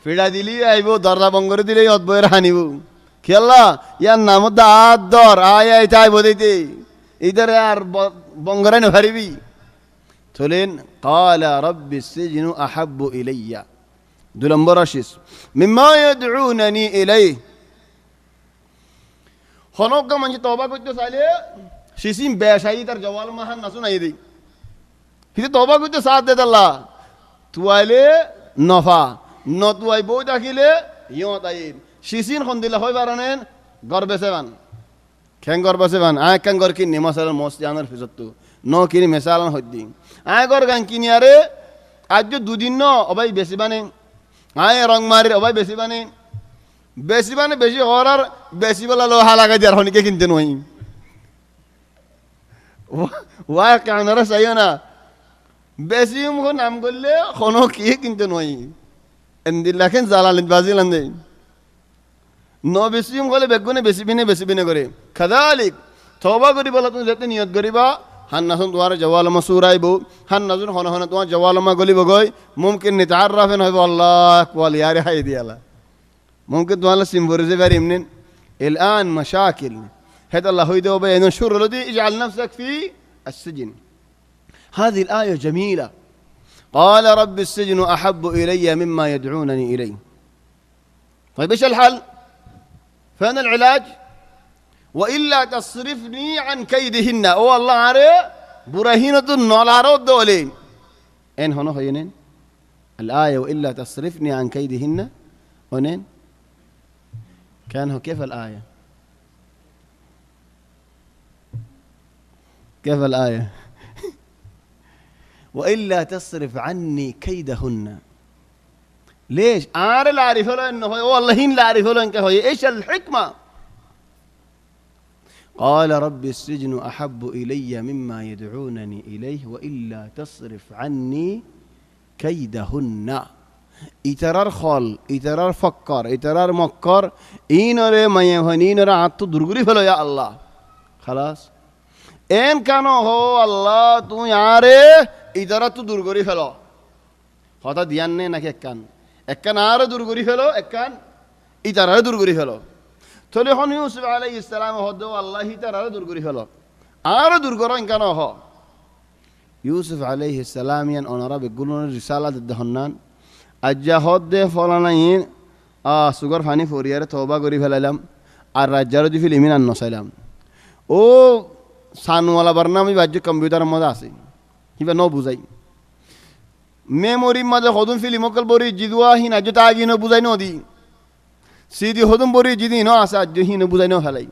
ফিড়া দিলি আইব দরজা বঙ্গরে দিলে অদ্বয়ের হানিব খেলা ইয়ার নাম আদর আয় তাইব দিতে ইধারে আর বঙ্গরে নেভারিবি تولين قال رب السجن أحب إلي دولمبر رشيس مما يدعونني إليه خنوك من توبة كنت سالي شيسين بيشاي تر جوال ما هن نسون أيدي هذي توبة كنت سات ده الله توالي نفا نتواي بودا كيله يوم تايد شيسين خنديلا هاي بارانين غرب سبان كن غرب سبان كن غر كين نماسال موس جانر فيزتو نو كيني مثالا هدي গর গান কিনি আরে আজ দুদিন ন অবাই বেশি বানে রং মারি অবাই বেশি বানে বেশি হরার বেশি বলা লোহা লাগাই দিয়ে আর হনিকে কিনতে নই ওয়া কানারা চাইও না বেশি মুখ নাম করলে কোনো কি কিনতে নই এন্দিল্লাখেন জালালিন বাজিলান দেই ন বেশি মুখ হলে বেগুনে বেশি বিনে করে খাদালিক তওবা করি বলা তুমি যেতে নিয়ত করিবা হান্নাসুন তোমার জওয়ালমা সুরাইব হান্নাসুন হন হন তোমার জওয়ালমা গলিব গই মুমকিন নিতাআররাফেন হইব আল্লাহ কোয়াল ইয়ারে হাই দিয়ালা মুমকিন তোমার সিম্বরিজে বারিমনিন الان مشاكل هذا الله يدو بين الشر الذي اجعل نفسك في السجن هذه الايه جميله قال رب السجن احب الي مما يدعونني اليه طيب ايش الحل فين العلاج وإلا تصرفني عن كيدهن أو الله عاري براهينة النولارو دولين إن هنا هينين الآية وإلا تصرفني عن كيدهن هنين كان هو كيف الآية كيف الآية وإلا تصرف عني كيدهن ليش عاري لا أعرف له إنه هو والله هين لا أعرف له إنك هو إيش الحكمة قال رب السجن أحب إلي مما يدعونني إليه وإلا تصرف عني كيدهن إترار خال إترار فكر إترار مكر إينره ما يهنينره عطو درغري فلو يا الله خلاص إن كانوا هو الله تو ياره إترار تو درغري فلو هذا ديانه نكى كان آره درغري فلو كان إترار درغري فلو تولي هون يوسف عليه السلام هدو الله تعالى دور غري فلو আর দূর করো কেন হ ইউসুফ আলাইহিস সালাম ইয়ান ওনারা বেগুলোর রিসালাত দহন্নান আজ্জা হদে ফলানাইন সুগার ফানি ফরিয়ারে তওবা করি ফেলাইলাম আর রাজ্জার দি ফিল্মিন আন নসাইলাম ও সানওয়ালা বারনামি বাজ্য কম্পিউটার মধ্যে আছে কিবা ন বুঝাই মেমোরি মাঝে হদুন ফিল্মকল বরি জিদুয়া হিন আজ্জ তাগি ন বুঝাই নদি সিদি হদুন বরি জিদি ন আছে আজ্জ হিন বুঝাই ন ফেলাই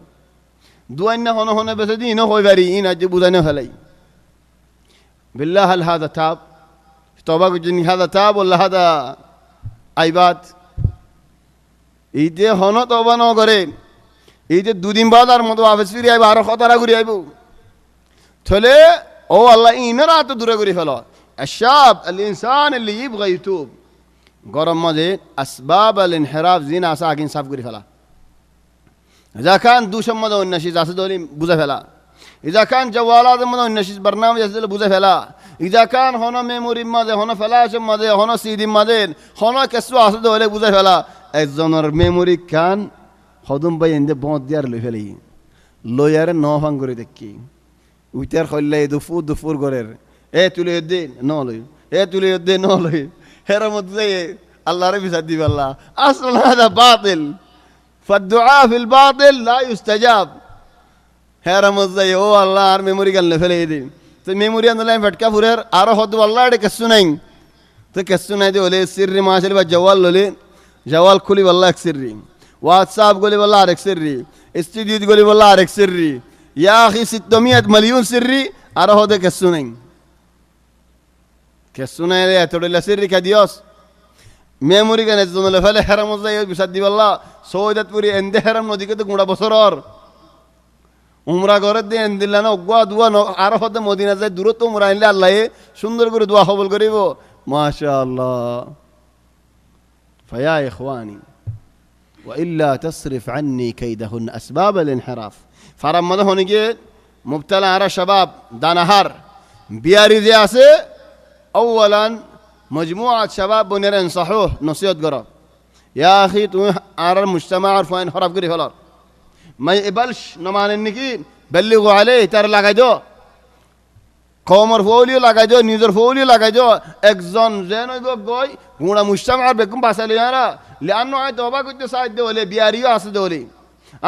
দুয়াইনা হন হন বেসে দি ন হই বারি ইন আজ্জ বুঝাই ন ফেলাই بالله هل هذا تاب توبة جن هذا تاب ولا هذا عباد إيده هنا توبة نو كرين إيده دودين بعد أر مدو عفس فيري أي بارو خطر أقولي أيبو ثله أو الله إننا تدور أقولي فلا الشاب الإنسان اللي يبغى يتوب গরম মধ্যে আসবাব আল ইনহিরাফ জিন আসা আগিন সাফ করে ফেলা ইজা কান দুশম মধ্যে অন্যাসিস আছে দলি বুঝে ফেলা ইজা কান জওয়ালাদের মধ্যে অন্যাসিস বর্নামে আছে বুঝে ফেলা ইজা কান হন মেমোরির মাঝে হন ফ্ল্যাশের মাঝে হন সিডির মাঝে হন কেসু আছে দলে বুঝে ফেলা একজনের মেমোরি কান হদম পাই এনে বঁধ দিয়ার লই ফেলি লইয়ারে ন ভাঙ করে দেখি উইটার খল্লাই দুফুর দুফুর গরের তুলে দে ন লই তুলে দে ন লই হের মধ্যে আল্লাহরে বিচার দিবে আল্লাহ আসল হাদা বাতিল ফাদুআ ফিল বাতিল লা ইউস্তাজাব হের মধ্যে ও আল্লাহ আর মেমোরি গাল ফেলে দিন তো মেমোরি আনলে ফটকা ফুরের আর হদ আল্লাহ এর কেসু নাই তো কেসু নাই দে বলে সিররি মাশাল বা জওয়াল ললে জওয়াল খুলি আল্লাহ এক সিররি হোয়াটসঅ্যাপ গলি আল্লাহ আরেক সিররি স্টুডিও গলি আল্লাহ আরেক সিররি ইয়া আখি 600 মিলিয়ন সিররি আর হদে কেসু নাই কেসু নাই রে এতডলা সিররি কা দিওস মেমোরি গানে জনলে ফেলে হেরাম যাই বিচার দিব আল্লাহ সৌদাতপুরি এন্দে হেরাম নদীকে তো গুড়া বছরর উমরা করে দিয়ে দিল্লা না গুয়া দুয়া আর হতে মদিনা যায় দূরত্ব উমরা আনলে আল্লাহ সুন্দর করে দোয়া কবুল করিব মাশাআল্লাহ فيا إخواني وإلا تصرف عني كيدهن أسباب الانحراف فرمضه هنيجي مبتلى على شباب دانهار بياري زي اسه اولا مجموعة شباب بنير انصحوه نصيحة قرا يا أخي تو على المجتمع عرفوا انحراف قري فلار ما يقبلش نمان النكي بلغوا عليه ترى লাগাইদো কমর ফোলিও লাগাইদো নিজের ফোলিও লাগাইদো একজন যেন গই গুণা মুজতামার বেকুম বাসালিয়ারা লিআন্নু আই তওবা করতে সাহায্য হলে বিয়ারিও আছে দলে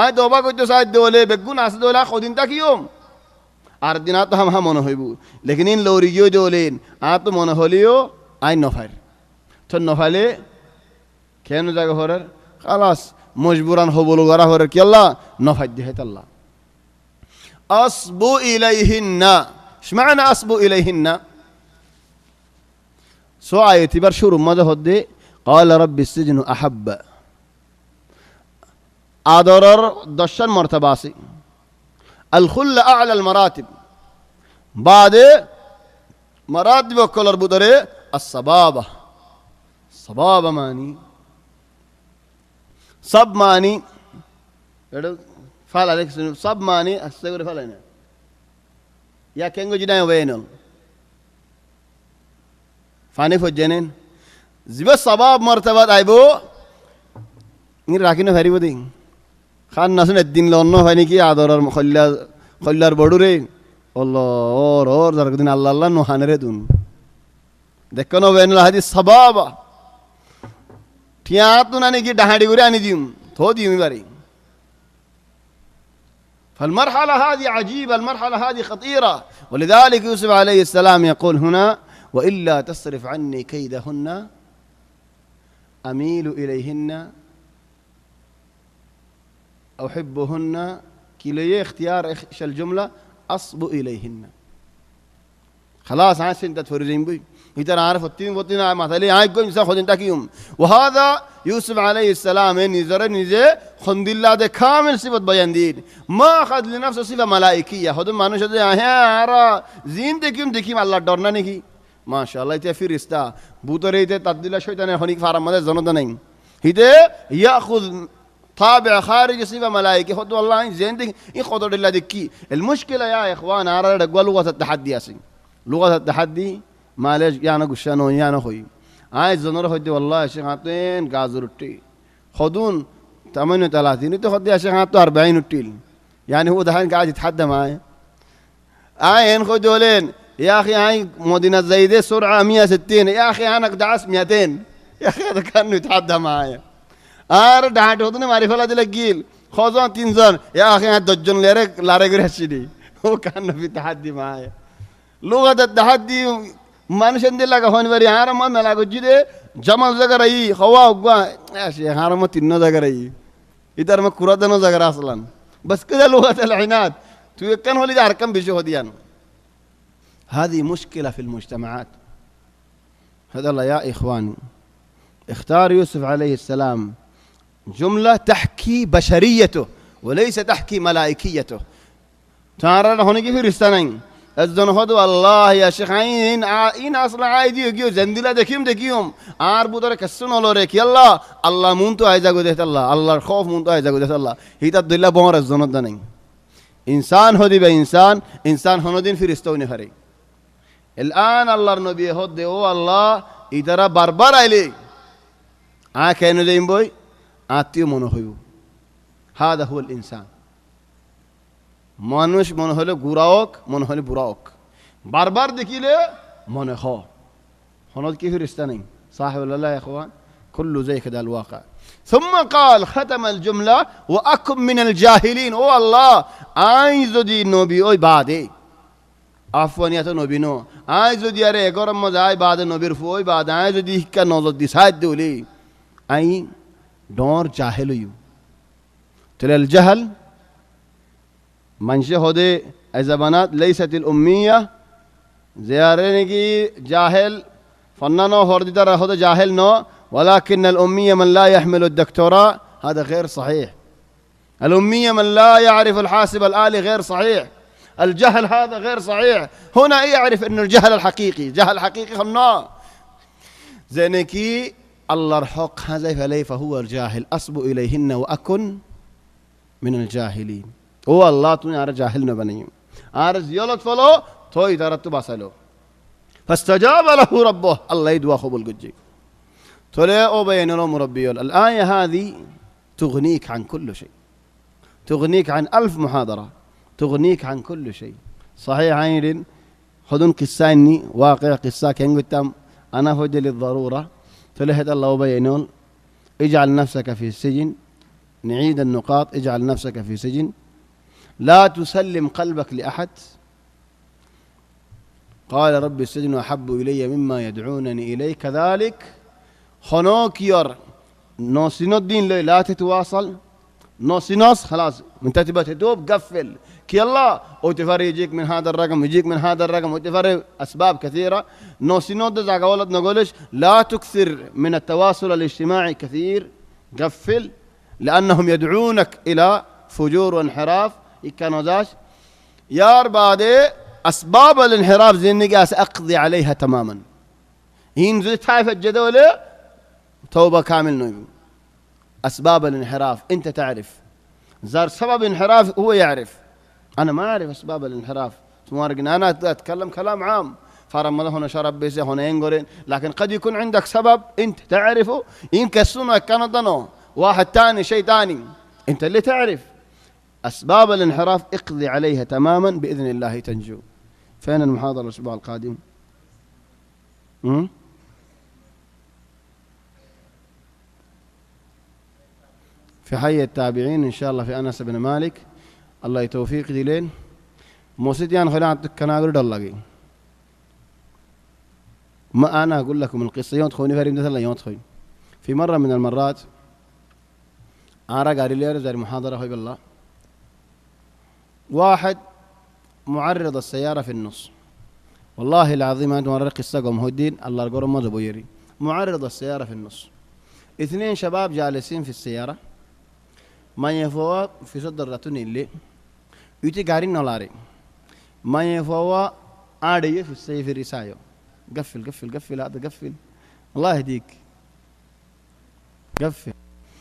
আই তওবা করতে সাহায্য হলে বেগুন আছে দলে কদিন তাকিয়ম আর দিনা তো হাম মনে হইব লেকিন ইন লৌরি গিয়ে দলেন তো মনে হলিও আই নফার তো নফালে কেন জায়গা হরার খালাস মজবুরান হবল গরা হরার কি আল্লাহ নফার দিয়ে আল্লাহ আসবু ইলাইহিন্না اشمعنى أصبو إليهن سؤال يتبر شور ماذا هدي قال رب السجن أحب أضرر دشان مرتباسي الخل أعلى المراتب بعد مراتب وكلر بدره الصبابة صبابة ماني صب ماني فعل عليك صب ماني أستغفر فعلنا يا كينغو جداي وينو فاني فجنن زيبا صباب مرتبات ايبو ان راكينو فريبو دين خان ناسن الدين لونو فاني كي ادورر خلار بڑوري الله اور درك دين الله الله نو حنره دون دكنو وين الحديث صباب تياتو ناني كي دهاڑي غوري اني ديم تو ديمي باري فالمرحلة هذه عجيبة المرحلة هذه خطيرة ولذلك يوسف عليه السلام يقول هنا وإلا تصرف عني كيدهن أميل إليهن أحبهن كلي اختيار إيش الجملة أصب إليهن خلاص عايز انت تفرجين بي انت عارف التين وطين مثلا هاي قوم يسخذ انت كيوم وهذا يوسف عليه السلام نزر نزه خند الله ده كامل صفة بيان دين ما أخذ لنفسه صفة ملائكية هذا ما نشده هارا زين دكيم دكيم الله دورنا نكي ما شاء الله يتفي رستا بوتره يته تبديل شيطان هنيك فارم ماذا زنود نين هيده يأخذ طابع خارج صفة ملائكة هذا والله زين دك إن خطر الله دكي المشكلة يا إخوان أرى رجوا لغة التحدي أسين لغة التحدي معلش يعني قشانو يعني خوي عايز زنور خدي والله شيخ عطين قازرتي خدون 38 تو خدي شيخ عطو 40 وتيل يعني هو دحين قاعد يتحدى معايا عين خدولين يا اخي هاي مدينة زايدة سرعة 160 يا اخي انا دعس 200 يا اخي هذا كان يتحدى معايا دحين هدوني معرفة لا دلقيل خزان تنزان يا اخي هاد دجن لارك رشيدي هو كان في تحدي معايا لغة التحدي ما نشند لك هون بري هارم ما ملاك جدي جمال زغري خوا وقوا يا شيخ هارم تنو زغري إدار ما كرة دنو زغر أصلا بس كذا لغة العناد تيكن هو اللي أركم بشهوديان هذه مشكلة في المجتمعات هذا الله يا إخواني اختار يوسف عليه السلام جملة تحكي بشريته وليس تحكي ملائكيته تعرض هنا في رستانين الزن هذا والله يا شيخ عين إن أصلا عادي يجيو زندلا دكيم بدر كسرنا لورك يلا الله مونتو عايزة قدرت الله الخوف مونتو عايزة قدرت الله هي تبدل بمر الزن الدنين إنسان هدي إنسان هندين في رستوني هري الآن الله النبي هدي هو الله إدارة بربر عليه كأنه دين بوي আত্মীয় মনে হইব হাদা হুয়াল ইনসান মানুষ মনে হলে গুড়াওক মনে হলে বুড়াওক বারবার দেখিলে মনে হনদ কি ফিরিস্তা নেই صاحب الله يا اخوان كل زي كذا الواقع ثم قال ختم الجملة وأكن من الجاهلين او الله عايز دي نبي ওই বাদে আফওয়ানিয়াত নবী নো আইজ যদি আরে গরম মজাই বাদে নবীর ফুই বাদে আইজ যদি হিক্কা নজর দি সাইদ দিলি আই دور جاهليو تل الجهل من شهده الزبانات ليست الأمية زيارنكي جاهل فنانو هردي ترى هذا جاهل نو ولكن الأمية من لا يحمل الدكتوراه هذا غير صحيح الأمية من لا يعرف الحاسب الآلي غير صحيح الجهل هذا غير صحيح هنا يعرف أن الجهل الحقيقي جهل حقيقي خلنا زينكي الله رحق هذا فلي فهو الجاهل أصب إليهن وأكن من الجاهلين هو الله توني على جاهلنا بنيم عارز يلط فلو توي درت باسلو فاستجاب له ربه الله يدوا خبل الجي تلا أو بين له مربي الآية هذه تغنيك عن كل شيء تغنيك عن 1000 محاضرة تغنيك عن كل شيء صحيح عين خذون قصاني واقع قصة كان قدام أنا فجل للضرورة فلهد الله وبينون اجعل نفسك في السجن نعيد النقاط اجعل نفسك في سجن لا تسلم قلبك لأحد قال رب السجن أحب إلي مما يدعونني إليه كذلك خنوك ير نوسين الدين لا تتواصل نوس خلاص من تتبت تدوب قفل كي الله وتفر يجيك من هذا الرقم يجيك من هذا الرقم وتفر أسباب كثيرة نوسينود زاق ولد نقولش لا تكثر من التواصل الاجتماعي كثير قفل لأنهم يدعونك إلى فجور وانحراف كانوا ذاش يار بعد أسباب الانحراف زي النقاس أقضي عليها تماما هين زي تعرف الجدولة توبة كامل نويم أسباب الانحراف أنت تعرف زار سبب انحراف هو يعرف أنا ما أعرف أسباب الانحراف أنا أتكلم كلام عام فرمضة هنا شرب بيسي هنا ينقرين لكن قد يكون عندك سبب أنت تعرفه ينكسونه كان ضنو واحد تاني شيء تاني أنت اللي تعرف أسباب الانحراف اقضي عليها تماما بإذن الله تنجو فين المحاضرة الأسبوع القادم في حي التابعين إن شاء الله في أنس بن مالك الله يتوفيق دلين موسيديان خلان كناغر دلغي ما أنا أقول لكم القصة يوم تخوني فريم مثلا يوم تخوي في مرة من المرات أنا قال لي زي المحاضرة هاي بالله واحد معرض السيارة في النص والله العظيم أنت مرة قصة قوم هدين الله القرم ما زبويري معرض السيارة في النص 2 شباب جالسين في السيارة ما يفوا في صدر راتوني اللي يتي قارين نولاري ما يفوا عادية في السيف الرسايو قفل هذا قفل الله يهديك قفل